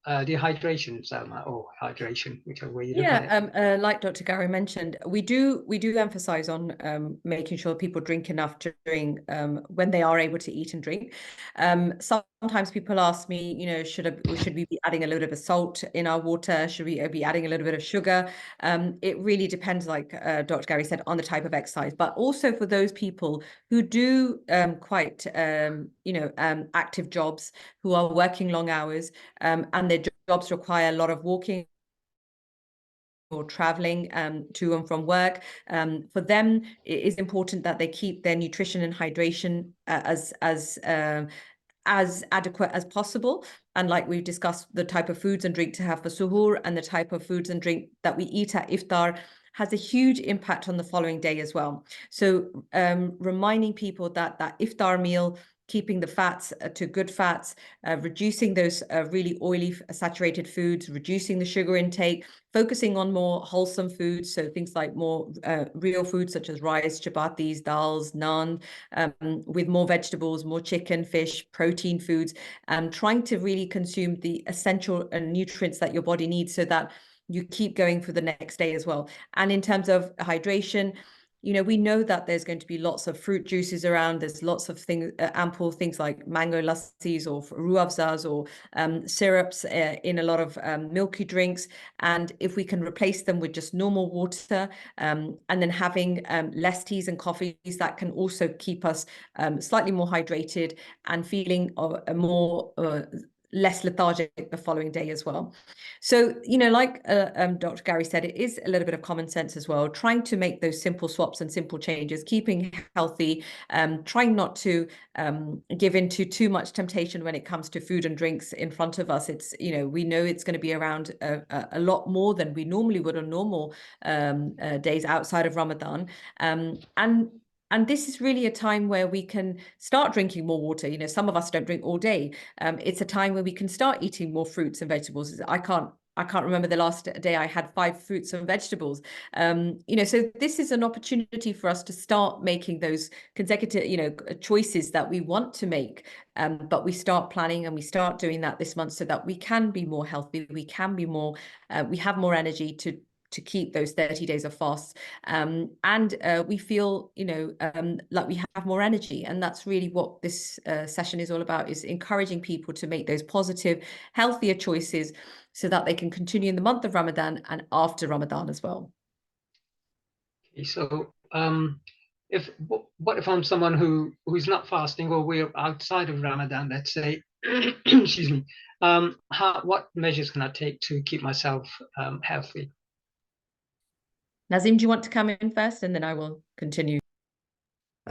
dehydration, Salma, or hydration, whichever way you look at it. Like Dr. Ghouri mentioned, we do emphasize on making sure people drink enough during when they are able to eat and drink. Sometimes people ask me, should we be adding a little bit of salt in our water? Should we be adding a little bit of sugar? It really depends, like Dr. Ghouri said, on the type of exercise, but also for those people who do quite active jobs, who are working long hours, and their jobs require a lot of walking or traveling to and from work. For them, it is important that they keep their nutrition and hydration as adequate as possible. And like we've discussed, the type of foods and drink to have for suhoor and the type of foods and drink that we eat at iftar has a huge impact on the following day as well. So reminding people that iftar meal, keeping the fats to good fats, reducing those really oily saturated foods, reducing the sugar intake, focusing on more wholesome foods, so things like more real foods such as rice, chapatis, dals, naan, with more vegetables, more chicken, fish, protein foods, trying to really consume the essential nutrients that your body needs so that you keep going for the next day as well. And in terms of hydration, we know that there's going to be lots of fruit juices around. There's lots of things, ample things like mango lassis or ruafzas or syrups in a lot of milky drinks. And if we can replace them with just normal water, and then having less teas and coffees, that can also keep us slightly more hydrated and feeling more less lethargic the following day as well. So, like Dr. Ghouri said, it is a little bit of common sense as well, trying to make those simple swaps and simple changes, keeping healthy, trying not to give into too much temptation when it comes to food and drinks in front of us. It's, we know it's going to be around a lot more than we normally would on normal days outside of Ramadan. And this is really a time where we can start drinking more water. Some of us don't drink all day. It's a time where we can start eating more fruits and vegetables. I can't remember the last day I had 5 fruits and vegetables. So this is an opportunity for us to start making those consecutive, choices that we want to make. But we start planning and we start doing that this month so that we can be more healthy. We can be more, we have more energy to keep those 30 days of fasts, and we feel like we have more energy. And that's really what this session is all about, is encouraging people to make those positive, healthier choices so that they can continue in the month of Ramadan and after Ramadan as well. Okay, so what if I'm someone who's not fasting, or we're outside of Ramadan, let's say, excuse me, what measures can I take to keep myself healthy? Nazim, do you want to come in first, and then I will continue?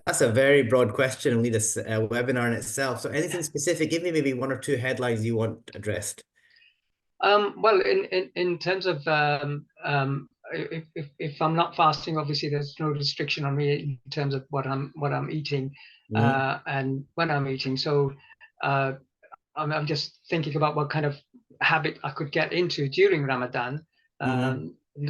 That's a very broad question and lead a webinar in itself. So anything specific, give me maybe 1 or 2 headlines you want addressed. Well, in terms of if I'm not fasting, obviously there's no restriction on me in terms of what I'm eating and when I'm eating. So I'm just thinking about what kind of habit I could get into during Ramadan.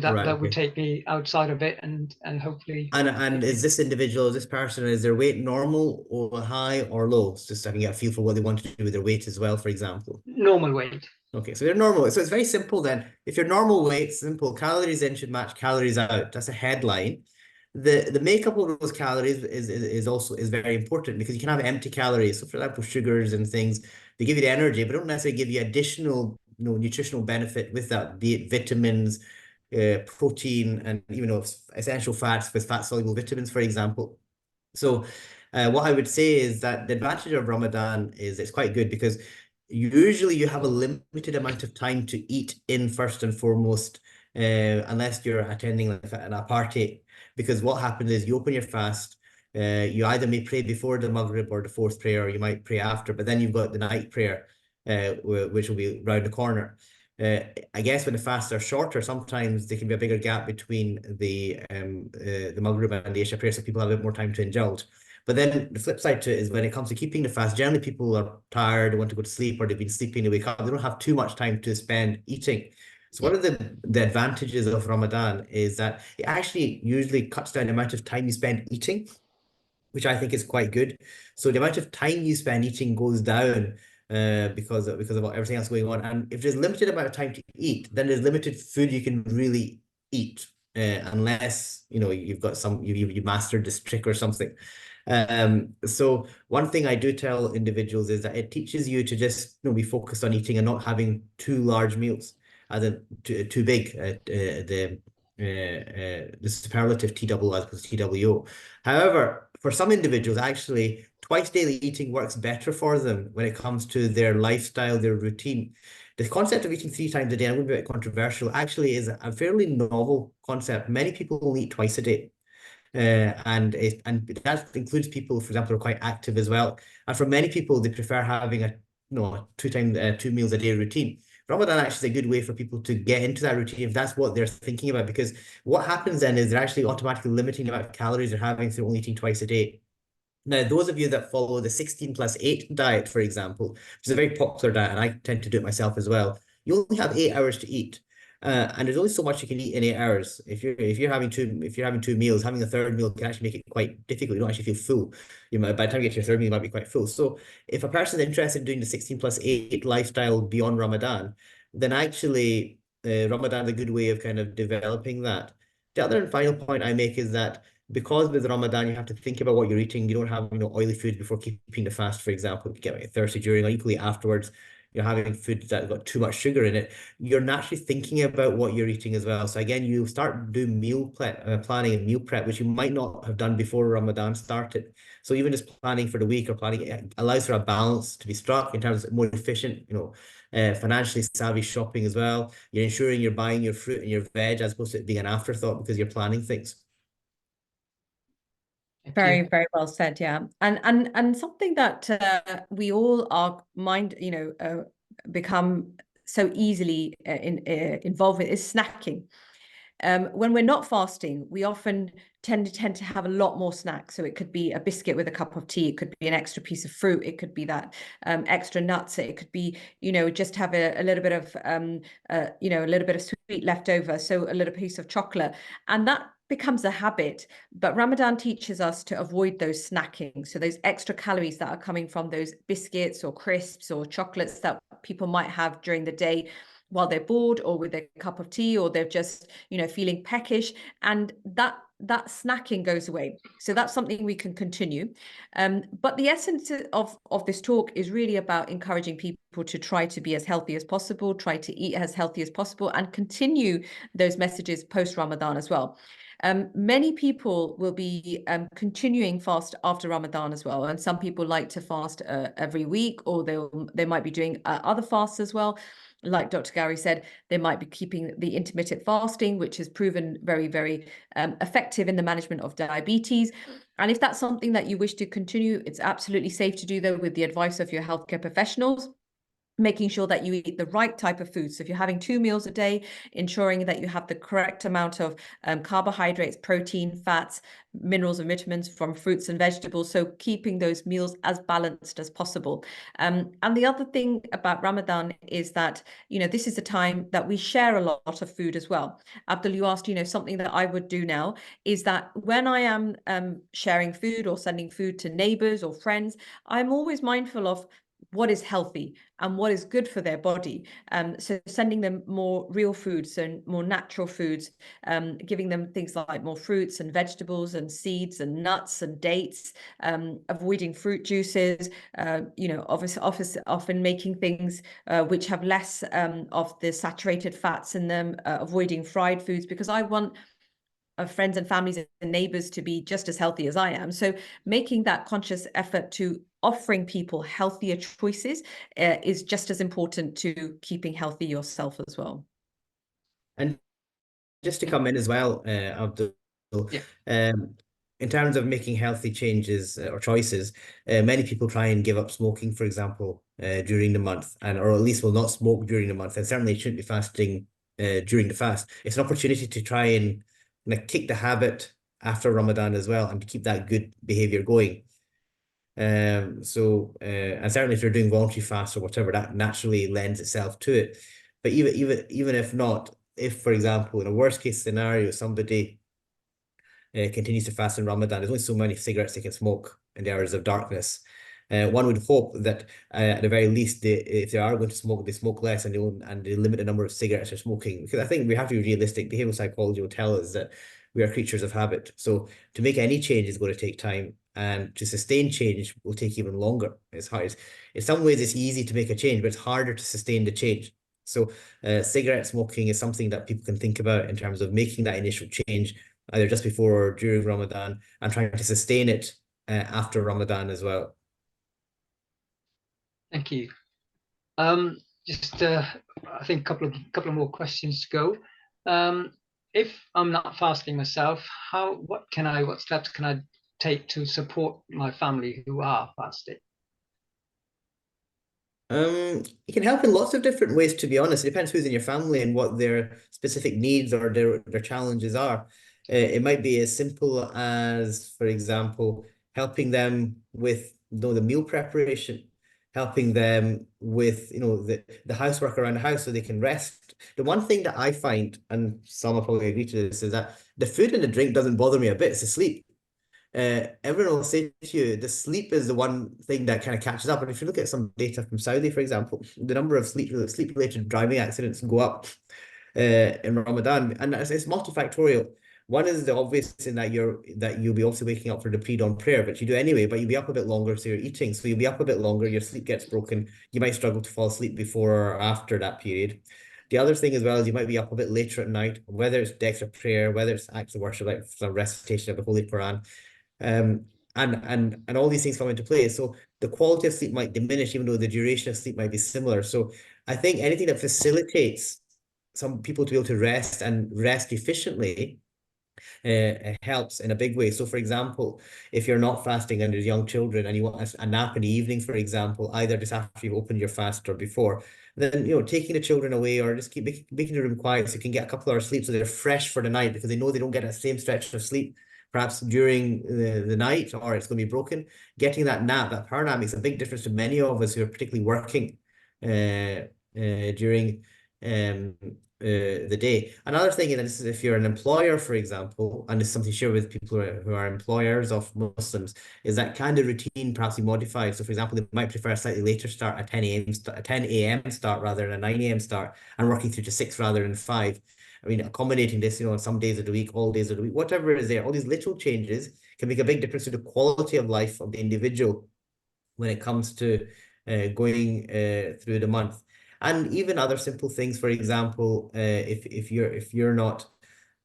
That would take me outside of it and hopefully. And is this individual, this person, is their weight normal or high or low? It's just so I can get a feel for what they want to do with their weight as well, for example. Normal weight. Okay, so they're normal. So it's very simple then. If your normal weight, simple, calories in should match calories out. That's a headline. The makeup of those calories is also very important, because you can have empty calories. So for example, sugars and things, they give you the energy, but don't necessarily give you additional nutritional benefit with that, be it vitamins, protein, and even essential fats with fat-soluble vitamins, for example. So what I would say is that the advantage of Ramadan is it's quite good, because usually you have a limited amount of time to eat in first and foremost, unless you're attending like a party, because what happens is you open your fast, you either may pray before the Maghrib or the 4th prayer, or you might pray after, but then you've got the night prayer, which will be round the corner. I guess when the fasts are shorter, sometimes there can be a bigger gap between the Maghrib and the Isha prayer, so people have a bit more time to indulge. But then the flip side to it is when it comes to keeping the fast, generally people are tired, want to go to sleep, or they've been sleeping to wake up. They don't have too much time to spend eating. So one of the advantages of Ramadan is that it actually usually cuts down the amount of time you spend eating, which I think is quite good. So the amount of time you spend eating goes down because of everything else going on. And if there's limited amount of time to eat, then there's limited food you can really eat, unless you've got you mastered this trick or something. So one thing I do tell individuals is that it teaches you to just be focused on eating and not having too large meals, as in too big. The superlative TW as opposed to TWO. However, for some individuals, actually, twice daily eating works better for them when it comes to their lifestyle, their routine. The concept of eating 3 times a day, I'm going to be a bit controversial, actually is a fairly novel concept. Many people only eat twice a day. And that includes people, for example, who are quite active as well. And for many people, they prefer having a 2 meals a day routine. Ramadan actually is a good way for people to get into that routine if that's what they're thinking about, because what happens then is they're actually automatically limiting the amount of calories they're having through only eating twice a day. Now, those of you that follow the 16+8 diet, for example, which is a very popular diet, and I tend to do it myself as well, you only have 8 hours to eat. And there's only so much you can eat in 8 hours. If you're having two meals, having a third meal can actually make it quite difficult. You don't actually feel full. By the time you get to your third meal, you might be quite full. So if a person is interested in doing the 16+8 lifestyle beyond Ramadan, then actually Ramadan is a good way of kind of developing that. The other and final point I make is that because with Ramadan, you have to think about what you're eating. You don't have oily foods before keeping the fast, for example. You get thirsty during, or equally afterwards. You're having food that got too much sugar in it. You're naturally thinking about what you're eating as well. So again, you start doing meal planning and meal prep, which you might not have done before Ramadan started. So even just planning for the week or planning, it allows for a balance to be struck in terms of more efficient, financially savvy shopping as well. You're ensuring you're buying your fruit and your veg as opposed to it being an afterthought because you're planning things. Very, very well said. Yeah, and something that we all are become so easily involved with is snacking. When we're not fasting, we often tend to have a lot more snacks. So it could be a biscuit with a cup of tea. It could be an extra piece of fruit. It could be that extra nuts. It could be, just have a little bit of, a little bit of sweet left over. So a little piece of chocolate, and that becomes a habit. But Ramadan teaches us to avoid those snacking. So those extra calories that are coming from those biscuits or crisps or chocolates that people might have during the day while they're bored or with a cup of tea, or they're just, feeling peckish, and that snacking goes away. So that's something we can continue. But the essence of this talk is really about encouraging people to try to be as healthy as possible, try to eat as healthy as possible, and continue those messages post Ramadan as well. Many people will be continuing fast after Ramadan as well, and some people like to fast every week, or they might be doing other fasts as well. Like Dr. Ghouri said, they might be keeping the intermittent fasting, which has proven very, very effective in the management of diabetes. And if that's something that you wish to continue, it's absolutely safe to do that with the advice of your healthcare professionals, making sure that you eat the right type of food. So if you're having 2 meals a day, ensuring that you have the correct amount of carbohydrates, protein, fats, minerals and vitamins from fruits and vegetables. So keeping those meals as balanced as possible. And the other thing about Ramadan is that, this is a time that we share a lot of food as well. Abdul, you asked, something that I would do now is that when I am sharing food or sending food to neighbors or friends, I'm always mindful of what is healthy and what is good for their body. So sending them more real foods and more natural foods, giving them things like more fruits and vegetables and seeds and nuts and dates, avoiding fruit juices, obviously often making things which have less of the saturated fats in them, avoiding fried foods, because I want friends and families and neighbors to be just as healthy as I am. So making that conscious effort to offering people healthier choices is just as important to keeping healthy yourself as well. And just to come in as well, Abdul, Yeah. in terms of making healthy changes or choices, many people try and give up smoking, for example, during the month, or at least will not smoke during the month, and certainly shouldn't be fasting during the fast. It's an opportunity to try and kick the habit after Ramadan as well, and to keep that good behavior going. And certainly if you're doing voluntary fast or whatever, that naturally lends itself to it. But even if not, if, for example, in a worst case scenario, somebody continues to fast in Ramadan, there's only so many cigarettes they can smoke in the hours of darkness. One would hope that at the very least, if they are going to smoke, they smoke less, and they limit the number of cigarettes they're smoking. Because I think we have to be realistic. Behavioral psychology will tell us that we are creatures of habit. So to make any change is going to take time, and to sustain change will take even longer. It's hard. In some ways, it's easy to make a change, but it's harder to sustain the change. So cigarette smoking is something that people can think about in terms of making that initial change, either just before or during Ramadan, and trying to sustain it after Ramadan as well. Thank you. Just I think a couple of more questions to go. If I'm not fasting myself, what steps can I take to support my family who are fasting? You can help in lots of different ways, to be honest. It depends who's in your family and what their specific needs or their challenges are. It might be as simple as, for example, helping them with the meal preparation, helping them with the housework around the house so they can rest. The one thing that I find, and Salma probably agree to this, is that the food and the drink doesn't bother me a bit. It's the sleep. Everyone will say to you, the sleep is the one thing that kind of catches up. And if you look at some data from Saudi, for example, the number of sleep-related driving accidents go up in Ramadan, and it's multifactorial. One is the obvious in that you'll be also waking up for the pre-dawn prayer, but you do anyway, but you'll be up a bit longer, so you're eating. So you'll be up a bit longer, your sleep gets broken. You might struggle to fall asleep before or after that period. The other thing as well is you might be up a bit later at night, whether it's extra prayer, whether it's acts of worship, like some recitation of the Holy Quran. And all these things come into play. So the quality of sleep might diminish, even though the duration of sleep might be similar. So I think anything that facilitates some people to be able to rest and rest efficiently helps in a big way. So for example, if you're not fasting and there's young children and you want a nap in the evening, for example, either just after you've opened your fast or before, then taking the children away, or just keep making the room quiet so you can get a couple hours sleep so they're fresh for the night, because they know they don't get that same stretch of sleep perhaps during the night, or it's going to be broken. Getting that nap, that power nap, makes a big difference to many of us who are particularly working during the day. Another thing is that this is if you're an employer, for example, and it's something to share with people who are employers of Muslims, is that kind of routine perhaps be modified. So for example, they might prefer a slightly later start, a 10 a.m. start rather than a 9 a.m. start, and working through to 6 rather than 5. I mean, accommodating this, on some days of the week, all days of the week, whatever is there, all these little changes can make a big difference to the quality of life of the individual when it comes to going through the month. And even other simple things, for example, if you're not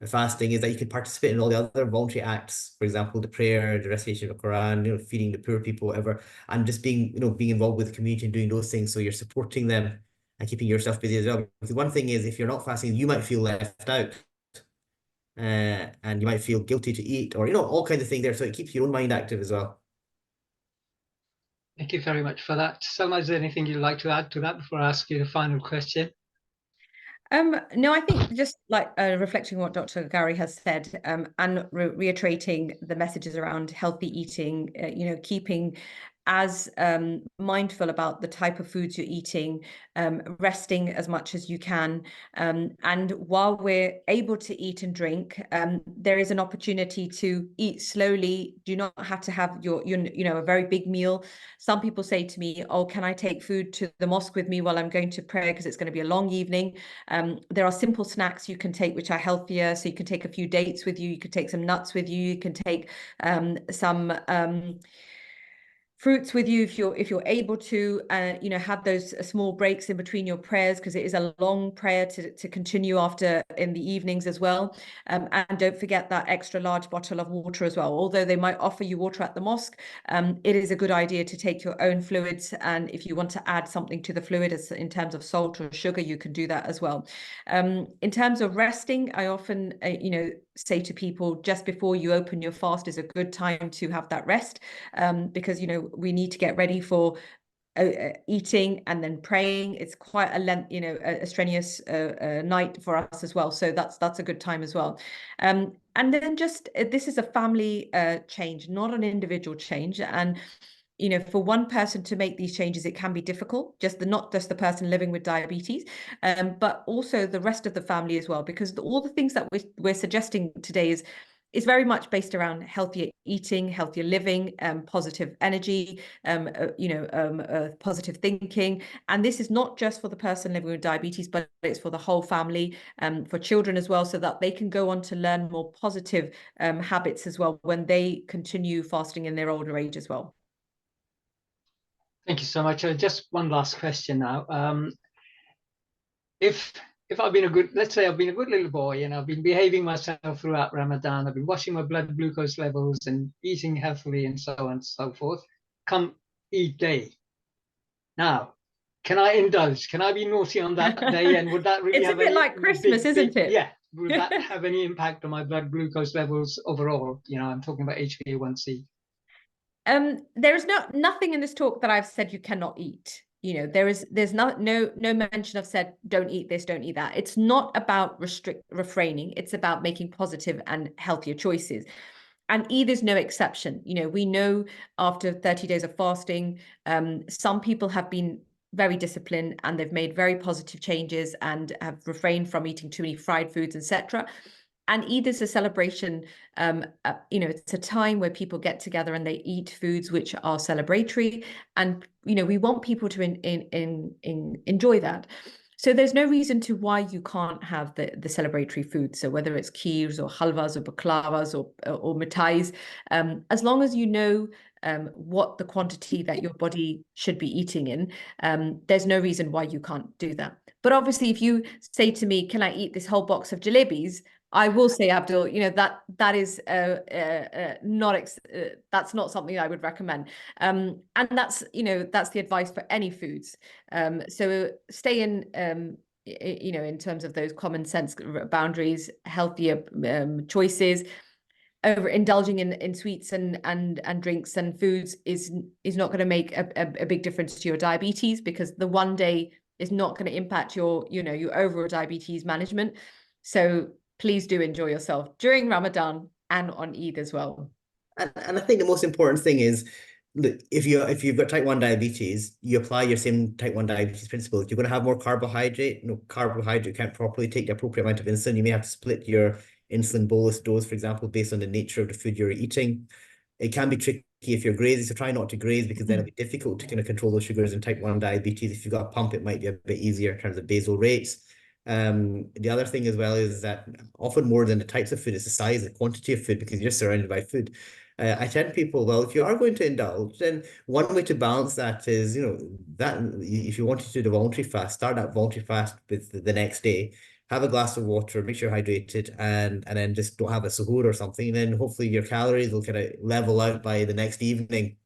fasting, is that you can participate in all the other voluntary acts, for example, the prayer, the recitation of the Quran, feeding the poor people, whatever, and just being involved with the community and doing those things, so you're supporting them and keeping yourself busy as well. Because one thing is, if you're not fasting, you might feel left out, and you might feel guilty to eat, or all kinds of things there. So it keeps your own mind active as well. Thank you very much for that. Salma, is there anything you'd like to add to that before I ask you the final question? No, I think just like reflecting on what Dr. Ghouri has said, and reiterating the messages around healthy eating, keeping as mindful about the type of foods you're eating, resting as much as you can. And while we're able to eat and drink, there is an opportunity to eat slowly. Do not have to have your a very big meal. Some people say to me, oh, can I take food to the mosque with me while I'm going to prayer, because it's going to be a long evening? There are simple snacks you can take which are healthier. So you can take a few dates with you. You could take some nuts with you. You can take some fruits with you if you're able to, have those small breaks in between your prayers, because it is a long prayer to continue after in the evenings as well. And don't forget that extra large bottle of water as well. Although they might offer you water at the mosque, it is a good idea to take your own fluids, and if you want to add something to the fluid in terms of salt or sugar, you can do that as well. In terms of resting, I often say to people, just before you open your fast is a good time to have that rest, because, you know, we need to get ready for eating and then praying. It's quite a strenuous night for us as well. So that's a good time as well. And then just this is a family change, not an individual change. And you know, for one person to make these changes, it can be difficult, not just the person living with diabetes, but also the rest of the family as well, because all the things that we're suggesting today is very much based around healthier eating, healthier living, positive energy, positive thinking. And this is not just for the person living with diabetes, but it's for the whole family, for children as well, so that they can go on to learn more positive habits as well when they continue fasting in their older age as well. Thank you so much. Just one last question now. If I've been let's say I've been a good little boy and I've been behaving myself throughout Ramadan, I've been watching my blood glucose levels and eating healthily and so on and so forth, come Eid day. Now, can I indulge? Can I be naughty on that day? And would that really it's have a bit any like Christmas, isn't it? Yeah. Would that have any impact on my blood glucose levels overall? You know, I'm talking about HbA1c. There is nothing in this talk that I've said you cannot eat. You know, there's no mention of said don't eat this, don't eat that. It's not about refraining. It's about making positive and healthier choices. And Eid is no exception. You know, we know after 30 days of fasting, some people have been very disciplined and they've made very positive changes and have refrained from eating too many fried foods, etc. And Eid is a celebration, you know, it's a time where people get together and they eat foods which are celebratory. And, you know, we want people to enjoy that. So there's no reason to why you can't have the celebratory food. So whether it's kheers or halwas or baklavas or mitais, as long as you know what the quantity that your body should be eating in, there's no reason why you can't do that. But obviously, if you say to me, can I eat this whole box of jalebis? I will say, Abdul, you know, that is that's not something I would recommend. And that's, you know, that's the advice for any foods. So stay in, you know, in terms of those common sense boundaries, healthier choices. Over indulging in sweets and drinks and foods is not going to make a big difference to your diabetes, because the one day is not going to impact your, you know, your overall diabetes management. So please do enjoy yourself during Ramadan and on Eid as well. And I think the most important thing is, look, if you've got type 1 diabetes, you apply your same type 1 diabetes principles. You're going to have more carbohydrate. Carbohydrate can't properly take the appropriate amount of insulin. You may have to split your insulin bolus dose, for example, based on the nature of the food you're eating. It can be tricky if you're grazing, so try not to graze, because then it'll be difficult to kind of control those sugars in type 1 diabetes. If you've got a pump, it might be a bit easier in terms of basal rates. The other thing as well is that often more than the types of food, it's the size, the quantity of food, because you're surrounded by food. I tell people, well, if you are going to indulge, then one way to balance that is, you know, that if you wanted to do the voluntary fast, start that voluntary fast with the next day, have a glass of water, make sure you're hydrated, and then just don't have a suhoor or something. And then hopefully your calories will kind of level out by the next evening.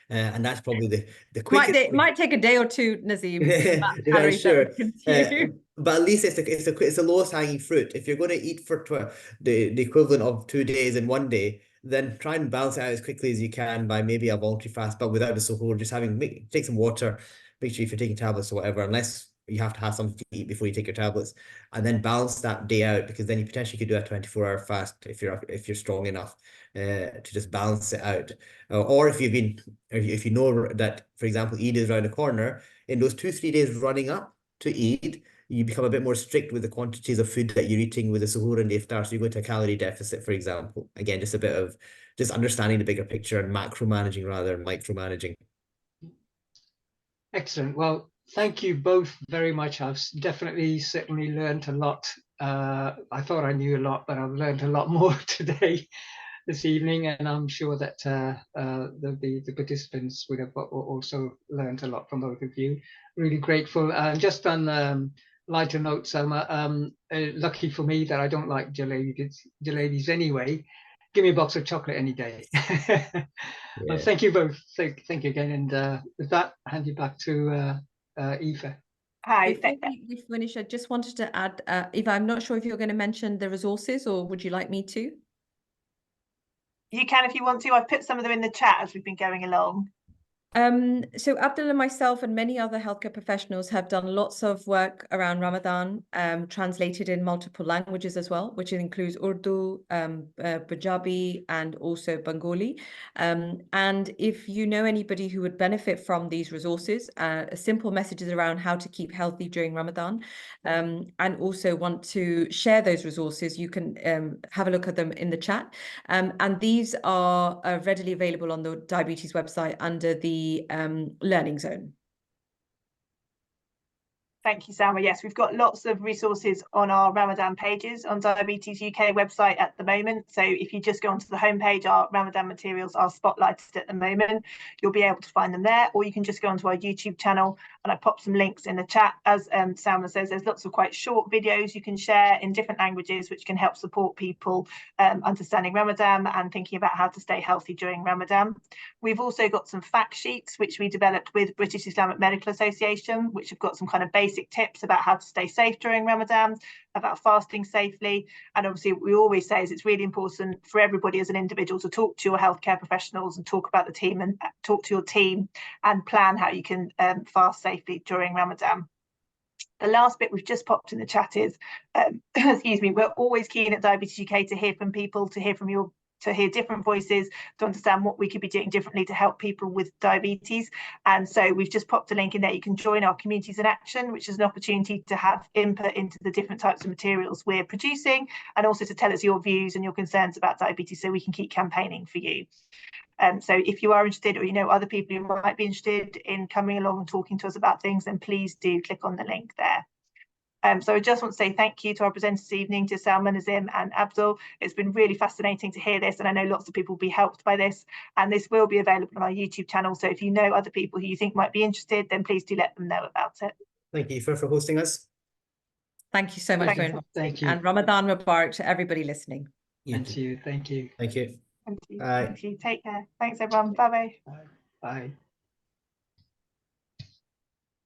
And that's probably the quickest. It might take a day or two, Nazim. Yeah, sure. But at least it's the lowest hanging fruit. If you're going to eat for the equivalent of 2 days in one day, then try and balance it out as quickly as you can by maybe a voluntary fast, but without the suhoor. Just take some water, make sure if you're taking tablets or whatever, unless you have to have something to eat before you take your tablets, and then balance that day out, because then you potentially could do a 24-hour fast if you're strong enough to just balance it out. Or if you know that, for example, Eid is around the corner, in those 2-3 days running up to Eid, you become a bit more strict with the quantities of food that you're eating with the suhoor and the iftar. So you go into a calorie deficit, for example. Again, just a bit of just understanding the bigger picture and macro managing rather than micromanaging. Excellent. Well, thank you both very much. I've certainly learned a lot. I thought I knew a lot, but I've learned a lot more today, this evening, and I'm sure that the participants would have also learned a lot from both of you. Really grateful. Just on lighter note, Salma, lucky for me that I don't like jalebis anyway. Give me a box of chocolate any day. Yeah. Well, thank you both. Thank you again. And with that, hand you back to Aoife. Hi. Before we finish, I just wanted to add, Eva, I'm not sure if you're going to mention the resources, or would you like me to? You can if you want to. I've put some of them in the chat as we've been going along. So Abdul and myself and many other healthcare professionals have done lots of work around Ramadan, translated in multiple languages as well, which includes Urdu, Punjabi, and also Bengali. And if you know anybody who would benefit from these resources, simple messages around how to keep healthy during Ramadan, and also want to share those resources, you can have a look at them in the chat. And these are readily available on the diabetes website under the learning zone. Thank you, Salma. Yes, we've got lots of resources on our Ramadan pages on Diabetes UK website at the moment. So if you just go onto the homepage, our Ramadan materials are spotlighted at the moment. You'll be able to find them there, or you can just go onto our YouTube channel, and I popped some links in the chat. As Salma says, there's lots of quite short videos you can share in different languages, which can help support people understanding Ramadan and thinking about how to stay healthy during Ramadan. We've also got some fact sheets, which we developed with British Islamic Medical Association, which have got some kind of basic tips about how to stay safe during Ramadan, about fasting safely. And obviously, what we always say is it's really important for everybody as an individual to talk to your healthcare professionals and talk about the team and talk to your team and plan how you can fast safely during Ramadan. The last bit we've just popped in the chat is, excuse me, we're always keen at Diabetes UK to hear from people, to hear different voices, to understand what we could be doing differently to help people with diabetes. And so we've just popped a link in there. You can join our Communities in Action, which is an opportunity to have input into the different types of materials we're producing, and also to tell us your views and your concerns about diabetes so we can keep campaigning for you. So if you are interested, or you know other people who might be interested in coming along and talking to us about things, then please do click on the link there. So I just want to say thank you to our presenters this evening, to Salma, Nazim and Abdul. It's been really fascinating to hear this, and I know lots of people will be helped by this, and this will be available on our YouTube channel. So if you know other people who you think might be interested, then please do let them know about it. Thank you for hosting us. Thank you so much for inviting. Thank you. And Ramadan Mubarak to everybody listening. Thank you. Thank you. Thank you. Thank you. Bye. Thank you. Take care. Thanks, everyone. Bye-bye. Bye.